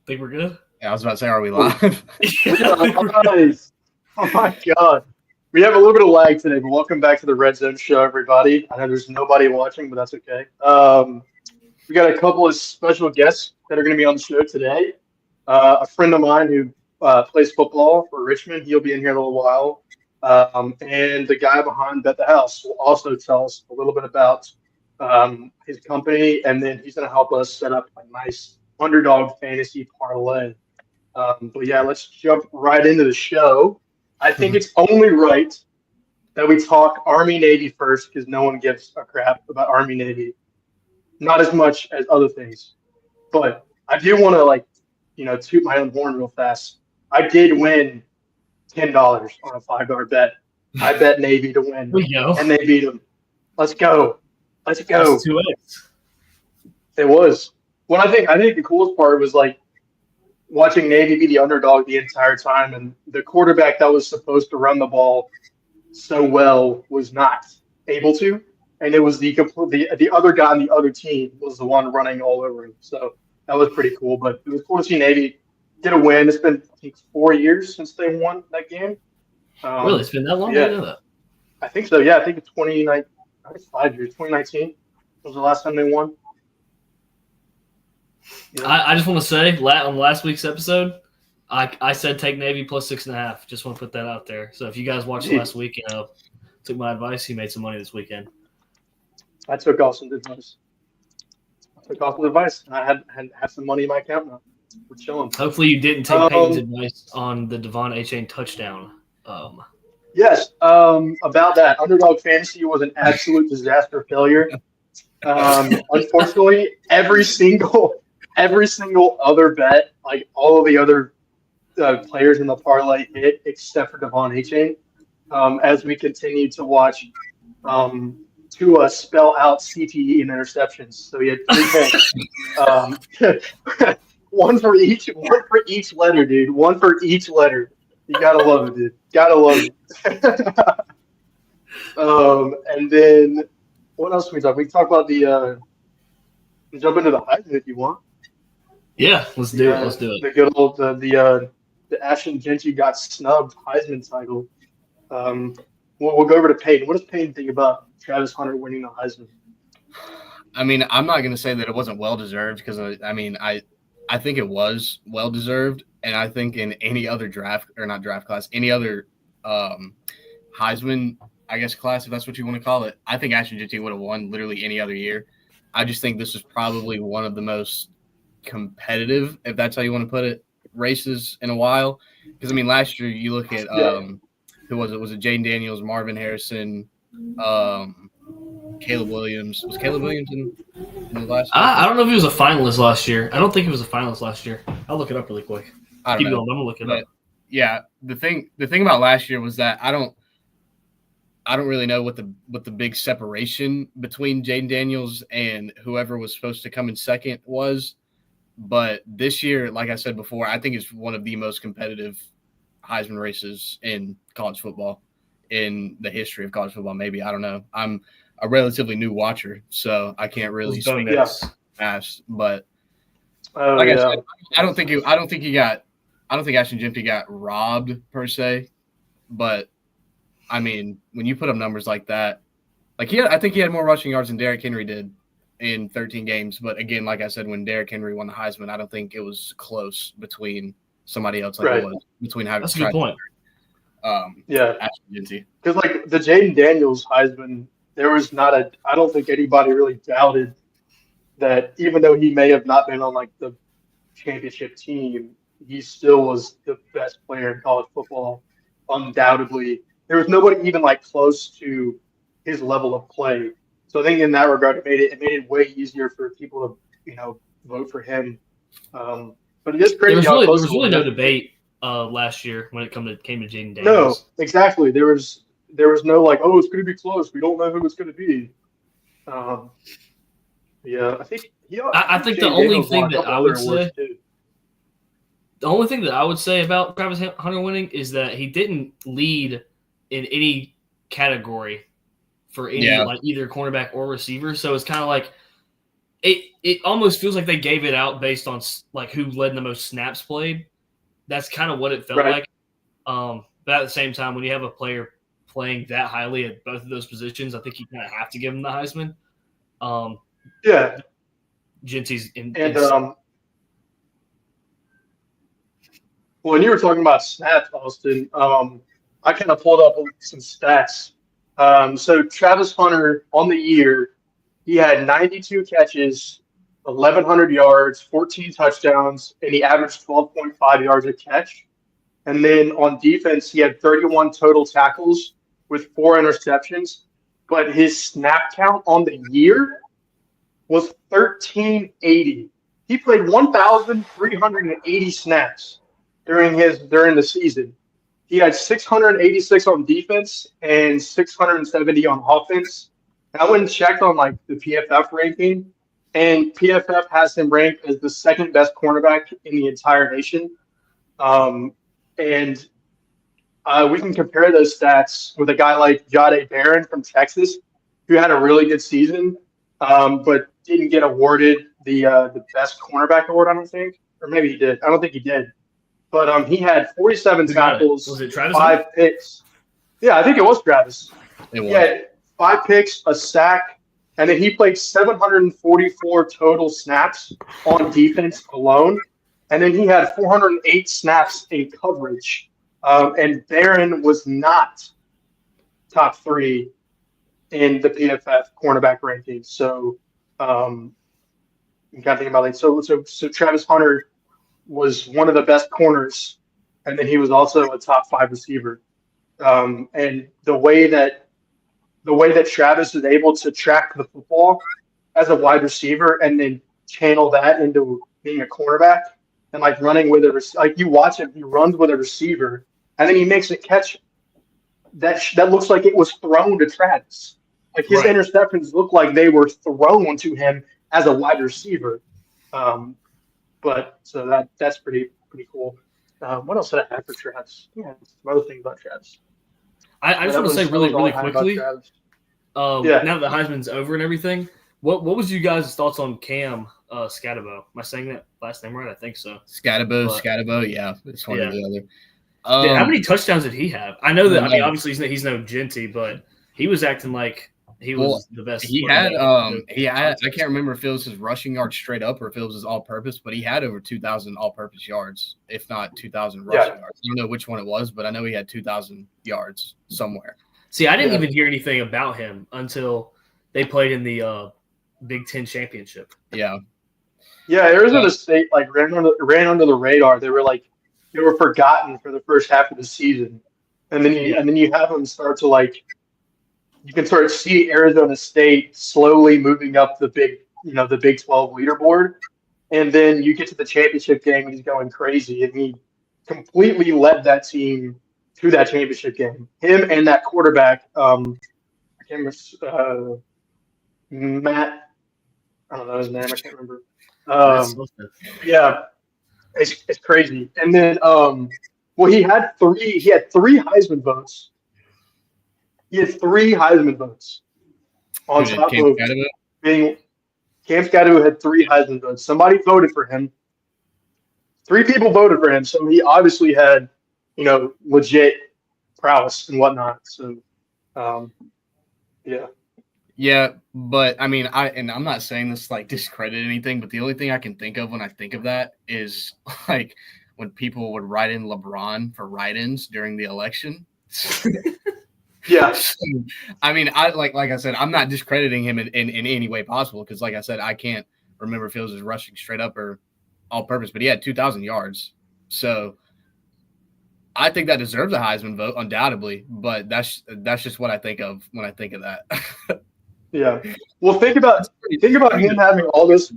Think we're good? Yeah, I was about to say, are we live? Nice. Oh my God. We have a little bit of lag today, but welcome back to the Red Zone Show, everybody. I know there's nobody watching, but that's okay. We got a couple of special guests that are going to be on the show today. A friend of mine who plays football for Richmond, he'll be in here in a little while. And the guy behind Bet the House will also tell us a little bit about his company, and then he's going to help us set up a nice underdog fantasy parlay. But yeah, let's jump right into the show. I think it's only right that we talk Army Navy first because no one gives a crap about Army Navy. Not as much as other things. But I do want to toot my own horn real fast. I did win $10 on a $5 bet. I bet Navy to win. There you go. And they beat them. Let's go. Let's go. That's 2x. It was. Well, I think the coolest part was watching Navy be the underdog the entire time, and the quarterback that was supposed to run the ball so well was not able to, and it was the other guy on the other team was the one running all over him. So that was pretty cool. But it was cool to see Navy get a win. It's been I think 4 years since they won that game. Really, it's been that long? Yeah. I didn't know that. I think so. Yeah, I think it's 2019. I think it's 5 years. 2019 was the last time they won. Yeah. I just want to say, on last week's episode, I said take Navy plus 6.5. Just want to put that out there. So if you guys watched last week, took my advice, you made some money this weekend. I took awesome advice. I had some money in my account now. We're chilling. Hopefully you didn't take Peyton's advice on the Devon Achane touchdown. Yes, about that. Underdog Fantasy was an absolute disaster failure. Unfortunately, every single other bet, like all of the other players in the parlay hit except for Devon Achane. As we continue to watch Tua spell out CTE and interceptions. So he had 3 picks. One for each letter, dude. One for each letter. You gotta love it, dude. Gotta love it. And then what else can we talk? We can talk about the jump into the Heisman if you want. Yeah, let's do it. Let's do it. The good old the Ashotn Jeanty got snubbed Heisman title. We'll go over to Peyton. What does Peyton think about Travis Hunter winning the Heisman? I mean, I'm not going to say that it wasn't well-deserved because, I think it was well-deserved. And I think in any other any other Heisman, I guess, class, if that's what you want to call it, I think Ashton Jeanty would have won literally any other year. I just think this is probably one of the most competitive, if that's how you want to put it, races in a while. Because, last year you look at who was it? Was it Jaden Daniels, Marvin Harrison, Caleb Williams? Was Caleb Williams in the last year? I don't know if he was a finalist last year. I don't think he was a finalist last year. I'll look it up really quick. Keep going. I'm gonna look it up. Yeah, the thing about last year was that I don't really know what the big separation between Jaden Daniels and whoever was supposed to come in second was. But this year, like I said before, I think it's one of the most competitive Heisman races in college football, in the history of college football. Maybe, I don't know. I'm a relatively new watcher, so I can't really speak fast. But I said, I don't think Ashton Jeanty got robbed per se. But when you put up numbers like that, I think he had more rushing yards than Derrick Henry did in 13 games. But again, like I said, when Derrick Henry won the Heisman, I don't think it was close between somebody else it was between having. That's a good point. Ashton Jeanty. Because the Jaden Daniels Heisman, there was I don't think anybody really doubted that even though he may have not been on the championship team, he still was the best player in college football, undoubtedly. There was nobody even close to his level of play. So I think in that regard, it made it way easier for people to vote for him. But it is crazy. There was really no debate last year when it came to Jaden Daniels. No, exactly. There was no it's going to be close. We don't know who it's going to be. Yeah, I think. I think the only thing that I would say. The only thing that I would say about Travis Hunter winning is that he didn't lead in any category for any either cornerback or receiver. So it's kind of it almost feels like they gave it out based on like who led the most snaps played. That's kind of what it felt like. But at the same time, when you have a player playing that highly at both of those positions, I think you kind of have to give him the Heisman. Jeanty's when you were talking about stats, Austin, I kind of pulled up some stats. So Travis Hunter on the year, he had 92 catches, 1,100 yards, 14 touchdowns, and he averaged 12.5 yards a catch. And then on defense, he had 31 total tackles with 4 interceptions. But his snap count on the year was 1,380. He played 1,380 snaps during the season. He had 686 on defense and 670 on offense. And I went and checked on like the PFF ranking, and PFF has him ranked as the second best cornerback in the entire nation. And we can compare those stats with a guy like Jahdae Barron from Texas, who had a really good season, but didn't get awarded the best cornerback award, I don't think. Or maybe he did. I don't think he did. But he had 47 tackles, was it Travis? 5 picks. Yeah, I think it was Travis. He had 5 picks, a sack, and then he played 744 total snaps on defense alone. And then he had 408 snaps in coverage. And Barron was not top 3 in the PFF cornerback rankings. So you got to think about it. So Travis Hunter was one of the best corners, and then he was also a top 5 receiver. And the way that Travis is able to track the football as a wide receiver and then channel that into being a cornerback and like running with like you watch him, he runs with a receiver and then he makes a catch that looks like it was thrown to Travis. Like his interceptions look like they were thrown to him as a wide receiver. But so that's pretty cool. What else did I have for Travis? Yeah, some other things about Travis. I just want to say really quickly. Now that the Heisman's over and everything, what was you guys' thoughts on Cam Scatabo? Am I saying that last name right? I think so. Scatabo, yeah, it's one or the other. How many touchdowns did he have? I know that. I mean, obviously he's no Jeanty, but he was acting like he was the best. He had I can't remember if it was his rushing yards straight up or if it was his all-purpose, but he had over 2,000 all-purpose yards, if not 2,000 rushing yards. I don't know which one it was, but I know he had 2,000 yards somewhere. See, I didn't even hear anything about him until they played in the Big Ten championship. Yeah. Yeah, Arizona State like ran under the radar. They were forgotten for the first half of the season, and then you have them start to like. You can sort of see Arizona State slowly moving up the Big 12 leaderboard, and then you get to the championship game and he's going crazy, and he completely led that team to that championship game. Him and that quarterback, Matt. I don't know his name. I can't remember. Yeah, it's crazy. And then, he had 3 Heisman votes. He had 3 Heisman votes on top of being Cam Scatabo had 3 Heisman votes. Somebody voted for him. 3 people voted for him, so he obviously had, legit prowess and whatnot. So, yeah. Yeah, but I mean, I'm not saying this like discredit anything, but the only thing I can think of when I think of that is like when people would write in LeBron for write-ins during the election. Yeah. I mean, like I said, I'm not discrediting him in any way possible because, like I said, I can't remember if it was his rushing straight up or all purpose, but he had 2,000 yards. So I think that deserves a Heisman vote, undoubtedly. But that's just what I think of when I think of that. Yeah. Well, think about him having all this.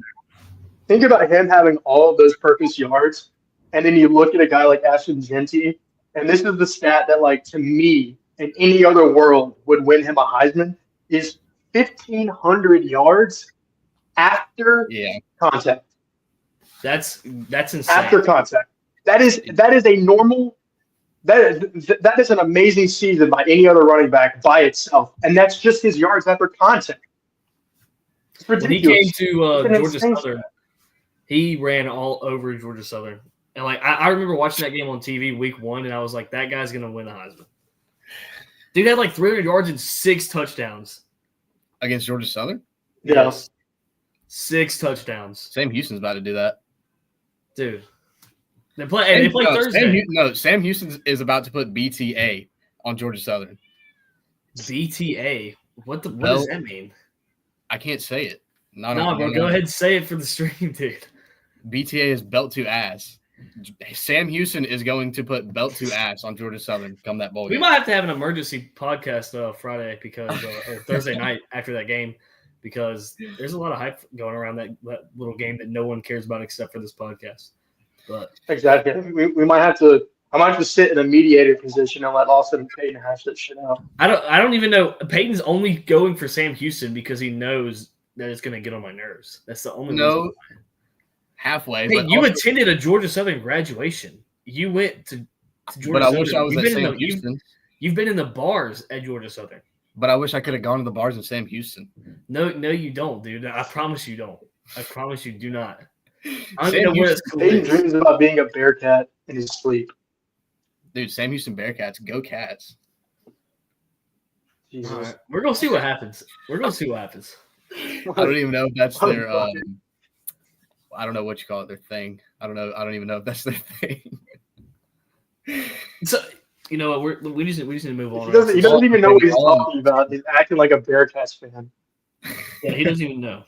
Think about him having all of those purpose yards, and then you look at a guy like Ashotn Jeanty, and this is the stat that, like, to me, in any other world would win him a Heisman is 1,500 yards after contact. That's insane. After contact. That is a normal. That is an amazing season by any other running back by itself, and that's just his yards after contact. It's When he ridiculous. came to It's an Georgia insane Southern, he ran all over Georgia Southern. And like I remember watching that game on TV week 1, and I was like, that guy's gonna win the Heisman. Dude had like 300 yards and 6 touchdowns Against Georgia Southern? Yeah. Yes. 6 touchdowns, Sam Houston's about to do that. dude. They play Thursday. Sam Houston is about to put BTA on Georgia Southern. BTA. What does that mean? I can't say it. No, bro, go ahead and say it for the stream, dude. BTA is belt to ass. Sam Houston is going to put belt to ass on Georgia Southern come that bowl We game. might have to have an emergency podcast Friday because or Thursday night after that game because there's a lot of hype going around that little game that no one cares about except for this podcast. But Exactly. We might have to. I might have to sit in a mediator position and let Austin and Peyton hash that shit out. I don't even know. Peyton's only going for Sam Houston because he knows that it's going to get on my nerves. That's the only reason. Halfway. Hey, but you also, attended a Georgia Southern graduation. You went to Georgia but I Southern. wish I was You've at been in Sam the- Houston. You've been in the bars at Georgia Southern. But I wish I could have gone to the bars in Sam Houston. No, you don't, dude. I promise you don't. I promise you do not. I don't Sam even know where Houston- it's cool. Peyton dreams about being a Bearcat in his sleep. Dude, Sam Houston Bearcats, go Cats. Jesus. All right. We're gonna see what happens. I I don't even know if that's their I don't know what you call it, their thing. I don't even know if that's their thing. So you know what? We just need to move on. He doesn't even know what he's talking about. He's acting like a Bearcats fan. Yeah, he doesn't even know.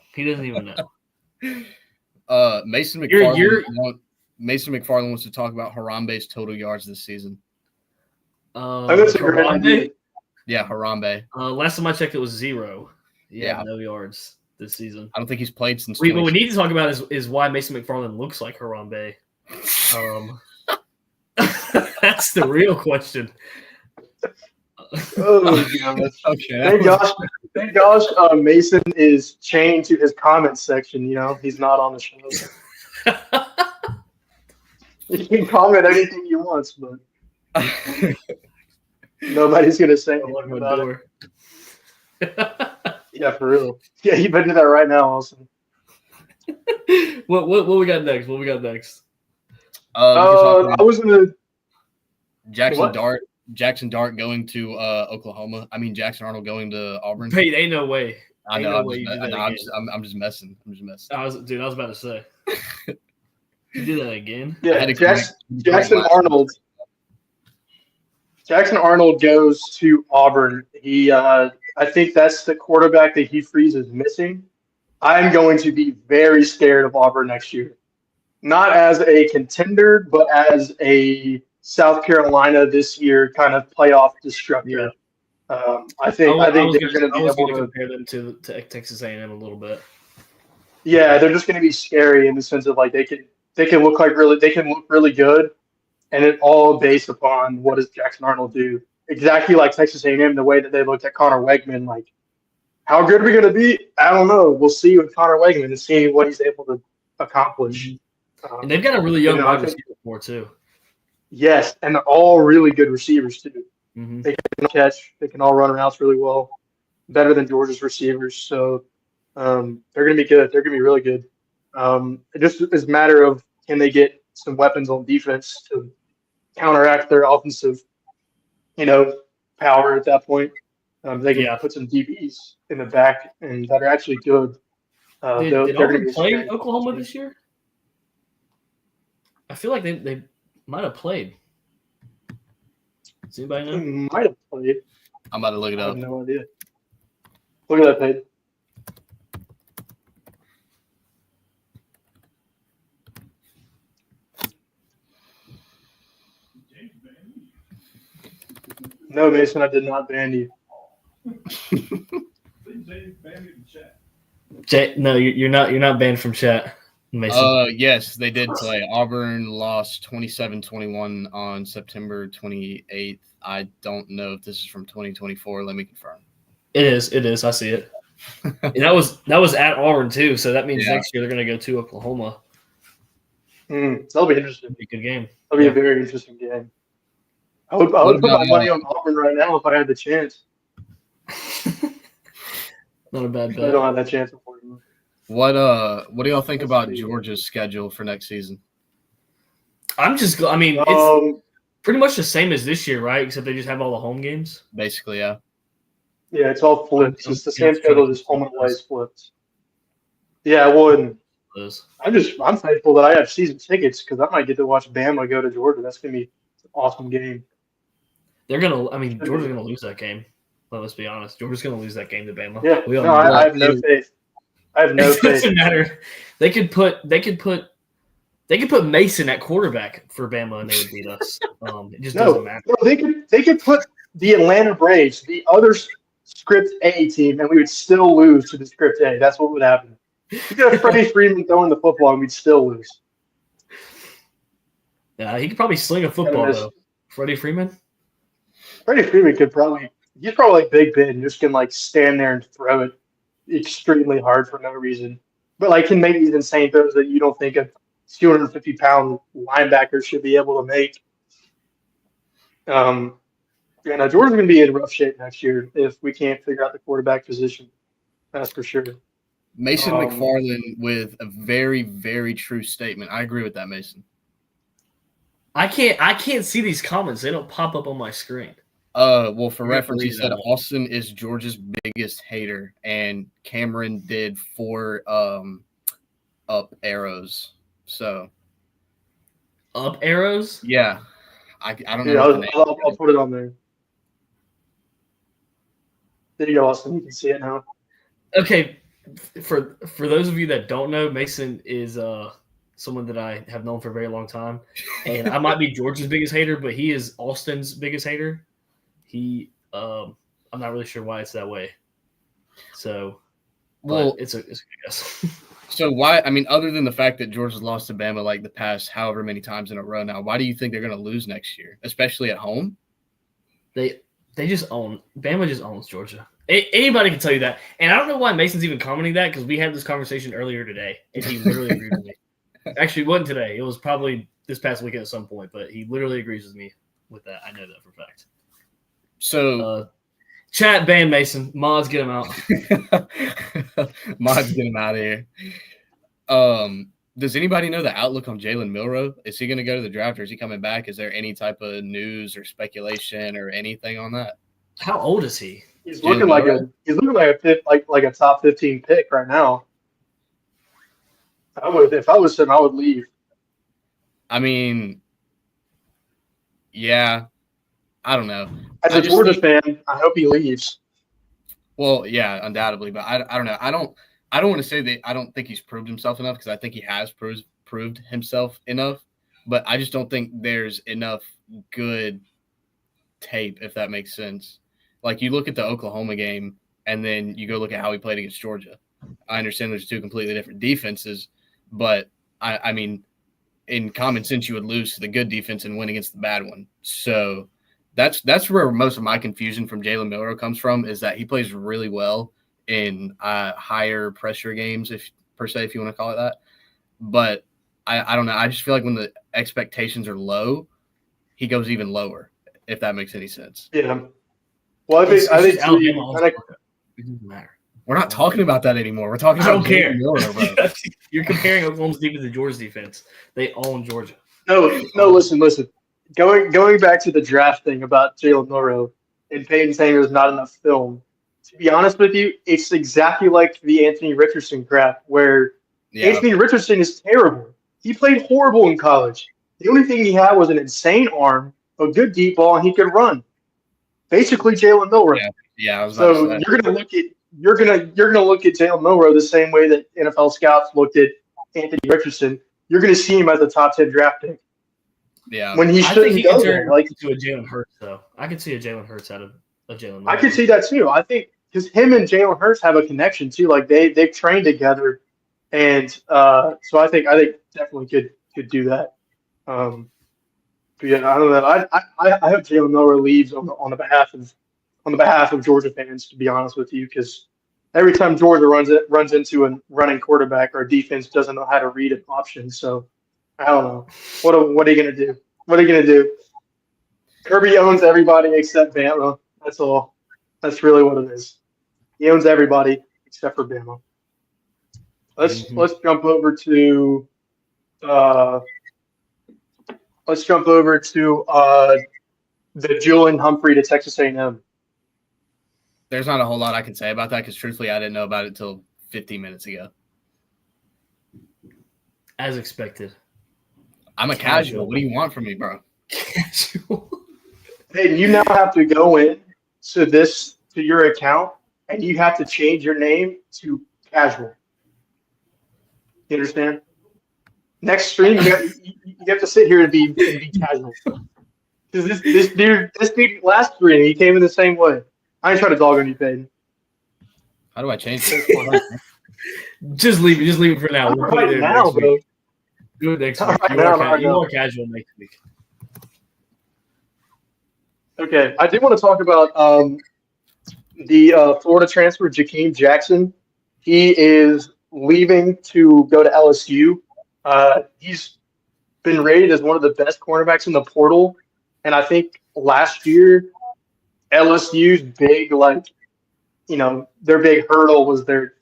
Mason McFarland wants to talk about Harambe's total yards this season. That's a great idea. Yeah, Harambe. Last time I checked, it was 0. Yeah. No yards this season. I don't think he's played since. What we need to talk about is why Mason McFarland looks like Harambe. That's the real question. Oh, goodness. Okay. Thank gosh, Mason is chained to his comment section. You know, he's not on the show. He can comment anything he wants, but nobody's gonna say anything about it. Yeah, for real. Yeah, you better do that right now, Austin. What we got next? I was gonna. Jackson Dart going to Oklahoma. I mean Jackson Arnold going to Auburn. Pete, ain't no way. I Ain't know. no way you do that again. I'm just messing. I was about to say. You do that again? Yeah, Jackson Arnold. Jackson Arnold goes to Auburn. I think that's the quarterback that Hugh Freeze is missing. I'm going to be very scared of Auburn next year. Not as a contender, but as a South Carolina this year kind of playoff destructor. Yeah. I think they're going to be able to compare them to Texas A&M a little bit. Yeah, they're just going to be scary in the sense of like they can look really good, and it all based upon what does Jackson Arnold do. Exactly like Texas A&M, the way that they looked at Connor Wegman, like how good are we going to be? I don't know. We'll see with Connor Wegman and see what he's able to accomplish. And they've got a really young wide receiver core too. Yes, and they're all really good receivers too. Mm-hmm. They can catch. They can all run routes really well, better than Georgia's receivers. So they're going to be good. They're going to be really good. It just is a matter of can they get some weapons on defense to counteract their offensive, power at that point. They can put some DBs in the back and that are actually good. Did Auburn play Oklahoma this year? I feel like they might have played. Does anybody know? They might have played. I'm about to look it I up. have no idea. Look at that page. No, Mason, I did not ban you. No, you're not banned from chat, Mason. Yes, they did play. Auburn lost 27-21 on September 28th. I don't know if this is from 2024. Let me confirm. It is. I see it. And that was at Auburn too, so that means next year they're going to go to Oklahoma. That'll be interesting. That'll be a good game. That'll be a very interesting game. I would put my money on Auburn right now if I had the chance. Not a bad I bet. don't have that chance, unfortunately. What do y'all think about Georgia's schedule for next season? It's pretty much the same as this year, right? Except they just have all the home games. Basically, yeah. Yeah, it's all flipped. It's the same schedule, just home and away flipped. Yeah, I wouldn't. I'm thankful that I have season tickets because I might get to watch Bama go to Georgia. That's gonna be an awesome game. Georgia's gonna lose that game. Let's be honest. Georgia's gonna lose that game to Bama. Yeah, I have no faith. I have no faith. It doesn't matter. They could put Mason at quarterback for Bama and they would beat us. It just doesn't matter. No, they could put the Atlanta Braves, the other Script A team, and we would still lose to the Script A. That's what would happen. You could have Freddie Freeman throwing the football and we'd still lose. Yeah, he could probably sling a football though. Freddie Freeman? Freddie Freeman could he's probably like Big Ben, just can like stand there and throw it extremely hard for no reason. But like can make these insane throws that you don't think a 250-pound linebacker should be able to make. Georgia's going to be in rough shape next year if we can't figure out the quarterback position. That's for sure. Mason McFarland with a very, very true statement. I agree with that, Mason. I can't see these comments. They don't pop up on my screen. Well, for reference, he said Austin is Georgia's biggest hater, and Cameron did 4 up arrows. So up arrows? Yeah. I don't know. I'll put it on there. There you go, Austin. You can see it now. Okay. For those of you that don't know, Mason is someone that I have known for a very long time. And I might be Georgia's biggest hater, but he is Austin's biggest hater. I'm not really sure why it's that way. So, well, it's a good guess. So why? I mean, other than the fact that Georgia's lost to Bama like the past however many times in a row now, why do you think they're going to lose next year, especially at home? They just Bama just owns Georgia. Anybody can tell you that, and I don't know why Mason's even commenting that because we had this conversation earlier today, and he literally agreed with me. Actually, it wasn't today. It was probably this past weekend at some point, but he literally agrees with me with that. I know that for a fact. So, chat ban Mason. Mods, get him out. Mods, get him out of here. Does anybody know the outlook on Jalen Milroe? Is he going to go to the draft or is he coming back? Is there any type of news or speculation or anything on that? How old is he? He's looking like a top 15 pick right now. If I was him, I would leave. I mean, yeah. I don't know. As a Georgia fan, I hope he leaves. Well, yeah, undoubtedly, but I don't know. I don't want to say that I don't think he's proved himself enough because I think he has proved himself enough, but I just don't think there's enough good tape, if that makes sense. Like you look at the Oklahoma game and then you go look at how he played against Georgia. I understand there's 2 completely different defenses, but I mean, in common sense, you would lose to the good defense and win against the bad one. So that's where most of my confusion from Jalen Milroe comes from is that he plays really well in higher pressure games, if you want to call it that. But I don't know. I just feel like when the expectations are low, he goes even lower, if that makes any sense. Yeah. Well, I think it doesn't matter. We're not talking about that anymore. We're talking about Jalen Milroe, bro. You're comparing Oklahoma's defense to Georgia's defense. They own Georgia. No, listen. Going back to the draft thing about Jalen Milroe and Peyton saying there's not enough film. To be honest with you, it's exactly like the Anthony Richardson crap where Anthony Richardson is terrible. He played horrible in college. The only thing he had was an insane arm, a good deep ball, and he could run. Basically, Jalen Milroe. Yeah, I was about to say. you're gonna look at Jalen Milroe the same way that NFL scouts looked at Anthony Richardson. You're gonna see him as a top 10 draft pick. Yeah, when he shouldn't go there. Like to a Jalen Hurts, though. I could see a Jalen Hurts out of Jalen Milroe. I could see that too. I think because him and Jalen Hurts have a connection too. Like they've trained together, and so I think definitely could do that. But yeah, I don't know. I hope Jalen Milroe leaves on the behalf of Georgia fans. To be honest with you, because every time Georgia runs into a running quarterback, our defense doesn't know how to read an option. So I don't know. What are you gonna do? What are you gonna do? Kirby owns everybody except Bama. That's all. That's really what it is. He owns everybody except for Bama. Let's jump over to the Julian Humphrey to Texas A&M. There's not a whole lot I can say about that because truthfully, I didn't know about it until 15 minutes ago. As expected. I'm a casual. What do you want from me, bro? Casual. Hey, you now have to go in to your account and you have to change your name to casual. You understand? Next stream, you have to sit here and be casual. Because this dude last stream, he came in the same way. I ain't trying to dog on you, Peyton. How do I change it? Just leave it for now. We'll right now, bro. Do it next week. You are casual next week. Okay, I do want to talk about the Florida transfer, Jakeem Jackson. He is leaving to go to LSU. He's been rated as one of the best cornerbacks in the portal, and I think last year LSU's big, their big hurdle was their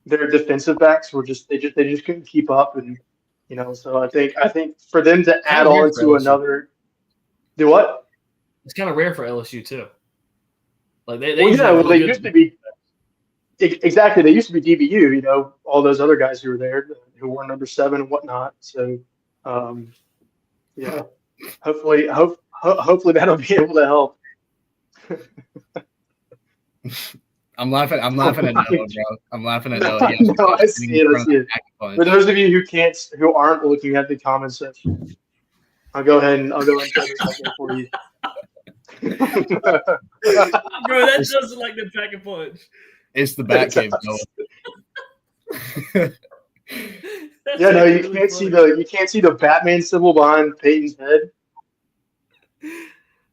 defensive backs were they just couldn't keep up, and so I think for them to add on to another, do what? It's kind of rare for LSU too. Like they used to be. Exactly, they used to be DBU. All those other guys who were there who wore number 7 and whatnot. So, yeah, hopefully that'll be able to help. I'm laughing at Noah, bro. I'm laughing at Noah. No, I see it. For those of you who aren't looking at the comment section, I'll go ahead and check it for you. Bro, that doesn't like the pack and punch. It's the back cave, Noah. Yeah, no, you can't see the Batman symbol behind Peyton's head.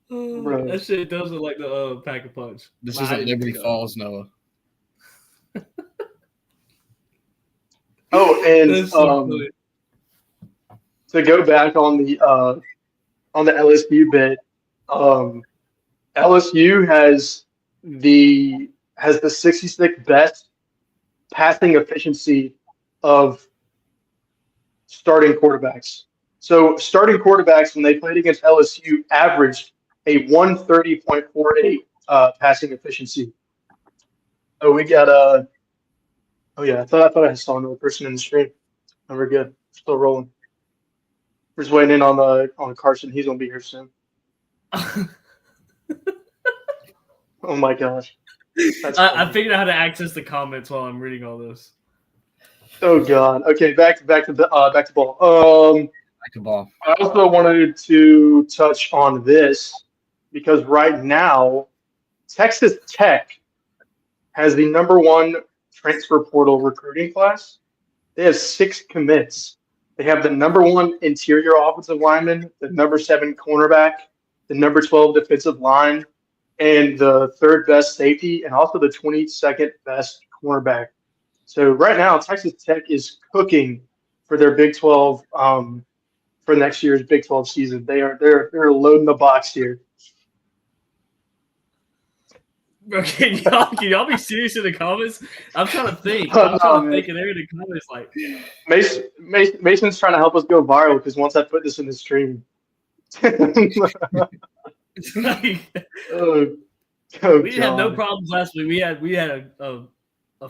Bro. That shit does look like the pack and punch. This isn't Liberty Falls, Noah. Oh, and to go back on the LSU bit, LSU has the 66th best passing efficiency of starting quarterbacks. So starting quarterbacks when they played against LSU averaged a 130.48 passing efficiency. Oh, we got oh yeah, I thought I saw another person in the stream. Oh, we're good. Still rolling. We're just waiting in on Carson. He's gonna be here soon. Oh my gosh. I figured out how to access the comments while I'm reading all this. Oh god. Okay, back to ball. Back to ball. I also wanted to touch on this because right now Texas Tech has the number 1 transfer portal recruiting class. They have 6 commits. They have the number 1 interior offensive lineman, the number 7 cornerback, the number 12 defensive line, and the 3rd best safety, and also the 22nd best cornerback. So right now, Texas Tech is cooking for their Big 12 for next year's Big 12 season. They're loading the box here. Bro, can y'all be serious in the comments? I'm trying to think. I'm trying to think, and they're in the comments like Mason's trying to help us go viral because once I put this in the stream. It's like, we didn't have no problems last week. We had a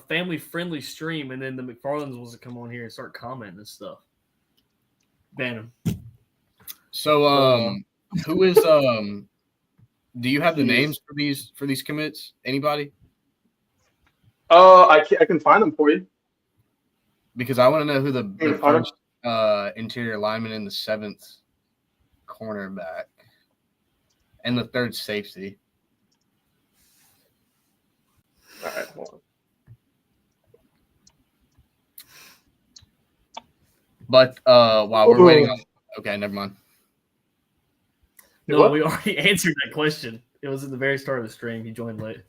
family friendly stream, and then the McFarlands was to come on here and start commenting and stuff. Ban them. So who is do you have the names for these commits? Anybody? I can find them for you. Because I want to know who the first interior lineman and the 7th cornerback and the 3rd safety. All right, hold on. But while we're waiting on – okay, never mind. No, we already answered that question. It was at the very start of the stream. He joined late.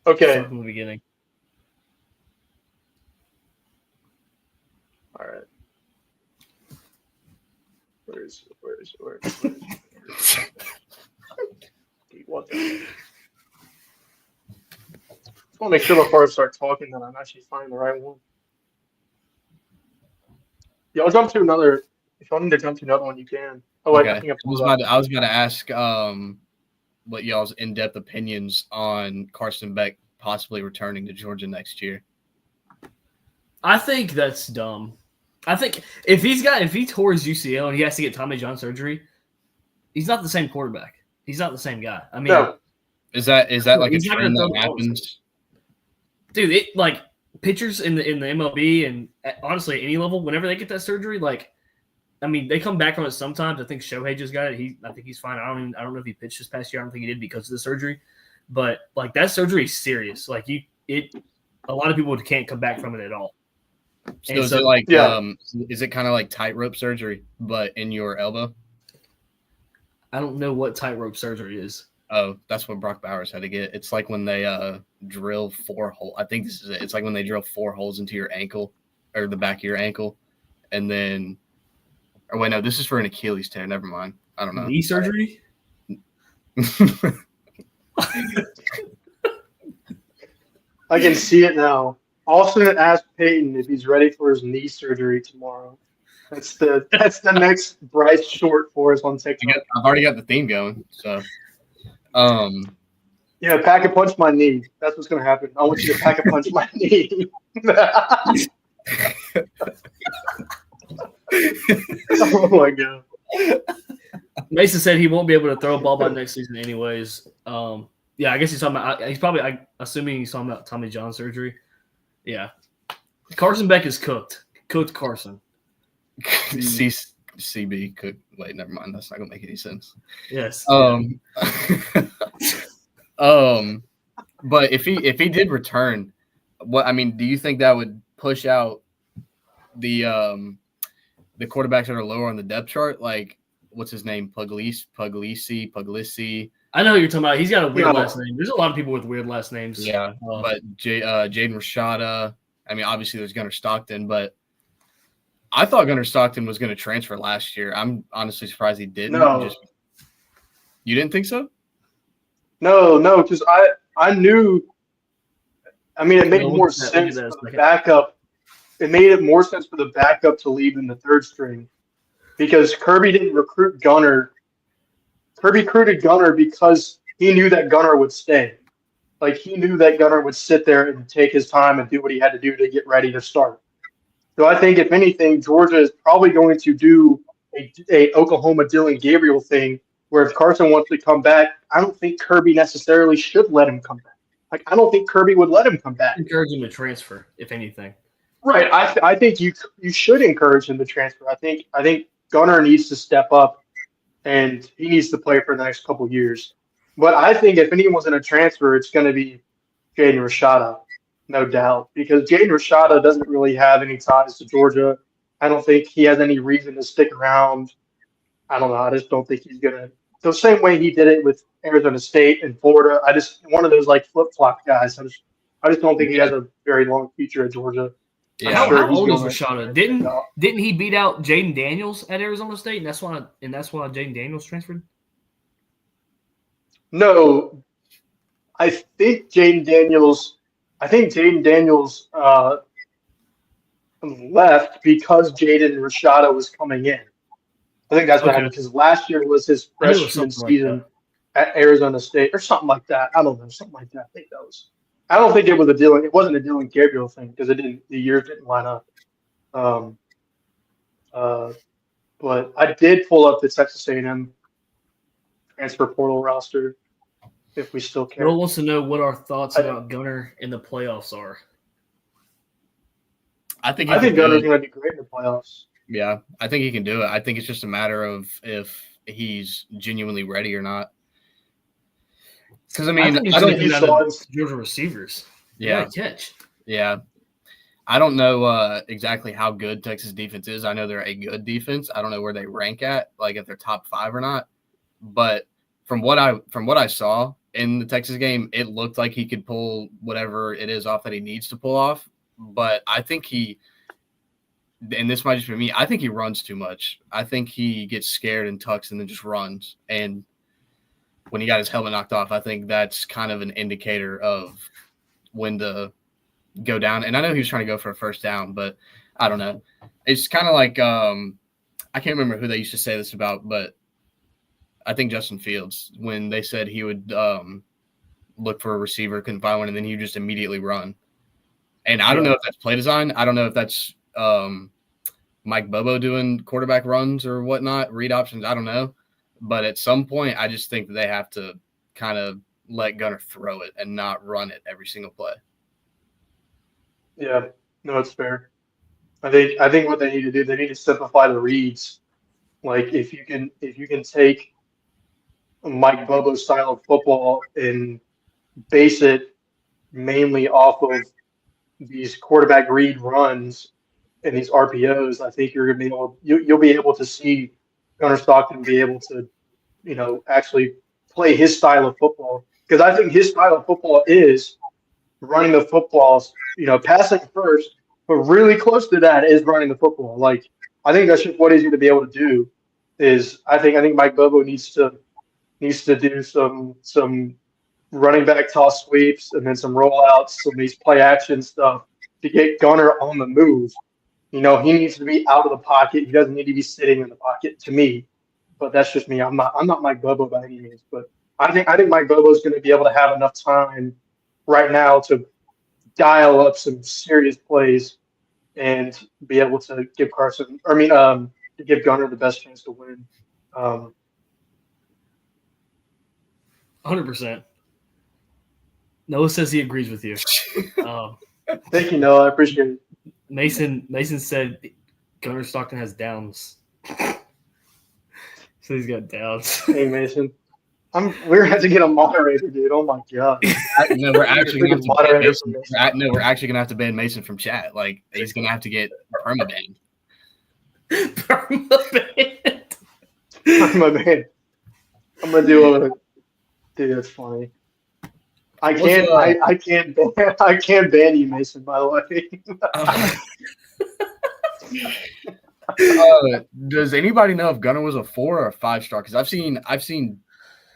Okay. From the beginning. All right. Where is what? want to make sure before I start talking that I'm actually finding the right one. Yeah, I'll jump to another. If y'all need to jump to another one, you can. Oh wait, Okay. I think I was about to ask what y'all's in-depth opinions on Carson Beck possibly returning to Georgia next year. I think that's dumb. I think if he tore his UCL and he has to get Tommy John surgery, he's not the same quarterback. He's not the same guy. I mean, no. Is that like a he's not trend gonna that throw the ball. happens? Dude, it like pitchers in the MLB and honestly at any level, whenever they get that surgery, like, I mean, they come back from it sometimes. I think Shohei just got it. I think he's fine. I don't know if he pitched this past year. I don't think he did because of the surgery, but like that surgery is serious. Like a lot of people can't come back from it at all. So is it like is it kind of like tightrope surgery, but in your elbow? I don't know what tightrope surgery is. Oh, that's what Brock Bowers had to get. It's like when they drill 4 holes. I think this is it. It's like when they drill 4 holes into your ankle or the back of your ankle, and then. Or wait, no, this is for an Achilles tear. Never mind. I don't know. Knee surgery? I can see it now. Austin asked Peyton if he's ready for his knee surgery tomorrow. That's the next Bryce short for us on TikTok. I've already got the theme going. So, yeah, pack a punch my knee. That's what's gonna happen. I want you to pack a punch my knee. Oh my god. Mason said he won't be able to throw a ball by next season anyways. Yeah, I guess he's talking about assuming he's talking about Tommy John surgery. Yeah. Carson Beck is cooked. Cooked Carson. CB could wait, never mind. That's not gonna make any sense. Yes. But if he did return, do you think that would push out the quarterbacks that are lower on the depth chart? Like, what's his name? Puglisi. I know who you're talking about. He's got a weird last name. There's a lot of people with weird last names. Yeah, but Jaden Rashada. I mean, obviously there's Gunnar Stockton, but I thought Gunnar Stockton was going to transfer last year. I'm honestly surprised he didn't. No. You didn't think so? No, because I knew. I mean, it made more sense for the backup. It made it more sense for the backup to leave than the third string, because Kirby didn't recruit Gunnar. Kirby recruited Gunnar because he knew that Gunnar would stay. Like, he knew that Gunnar would sit there and take his time and do what he had to do to get ready to start. So I think, if anything, Georgia is probably going to do a Oklahoma Dylan Gabriel thing, where if Carson wants to come back, I don't think Kirby necessarily should let him come back. Like, I don't think Kirby would let him come back. Encourage him to transfer, if anything. Right. I think you should encourage him to transfer. I think Gunnar needs to step up, and he needs to play for the next couple of years. But I think if anyone's going to transfer, it's going to be Jaden Rashada, no doubt, because Jaden Rashada doesn't really have any ties to Georgia. I don't think he has any reason to stick around. I don't know. I just don't think he's going to. The same way he did it with Arizona State and Florida. One of those like flip-flop guys. I just don't think he has a very long future at Georgia. Yeah. How old is Rashada? Didn't he beat out Jaden Daniels at Arizona State, and that's why Jaden Daniels transferred? No, I think Jaden Daniels left because Jaden Rashada was coming in. I think that's what happened, because last year was his freshman season at Arizona State or something like that. I don't know, something like that. I think that was. I don't think it was it wasn't a Dylan Gabriel thing, because the years didn't line up. But I did pull up the Texas A&M transfer portal roster, if we still care. Will wants to know what our thoughts about Gunnar in the playoffs are. I think Gunner's going to be great in the playoffs. Yeah, I think he can do it. I think it's just a matter of if he's genuinely ready or not. Because I don't think he's Georgia receivers. Yeah, catch. Yeah, I don't know exactly how good Texas defense is. I know they're a good defense. I don't know where they rank at, like if they're top 5 or not. But from what I saw in the Texas game, it looked like he could pull whatever it is off that he needs to pull off. But I think and this might just be me, I think he runs too much. I think he gets scared and tucks and then just runs. And when he got his helmet knocked off, I think that's kind of an indicator of when to go down. And I know he was trying to go for a first down, but I don't know. It's kind of like I can't remember who they used to say this about, but I think Justin Fields, when they said he would look for a receiver, couldn't find one, and then he would just immediately run. And I don't know if that's play design. I don't know if that's Mike Bobo doing quarterback runs or whatnot, read options. I don't know. But at some point, I just think that they have to kind of let Gunner throw it and not run it every single play. Yeah, no, it's fair. I think what they need to do, they need to simplify the reads. Like if you can take Mike Bobo's style of football and base it mainly off of these quarterback read runs and these RPOs, I think you're gonna be you'll be able to see Gunner Stockton be able to, actually play his style of football. Because I think his style of football is running the footballs, passing first, but really close to that is running the football. Like I think that's just what he's going to be able to do. I think Mike Bobo needs to do some running back toss sweeps and then some rollouts, some of these play action stuff to get Gunner on the move. He needs to be out of the pocket. He doesn't need to be sitting in the pocket, to me. But that's just me. I'm not Mike Bobo by any means. But I think Mike Bobo is going to be able to have enough time right now to dial up some serious plays and be able to give to give Gunner the best chance to win. 100%. Noah says he agrees with you. Thank you, Noah. I appreciate it. Mason said Gunner Stockton has downs. So he's got downs. Hey, Mason. We're going to have to get a moderator, dude. Oh, my God. No, we're actually going to have to ban Mason from chat. Like, he's going to have to get permabanned. Permabanned. Permabanned. I'm going to do dude, that's funny. I can't ban you, Mason, by the way. Does anybody know if Gunner was a 4 or a 5-star? Because I've seen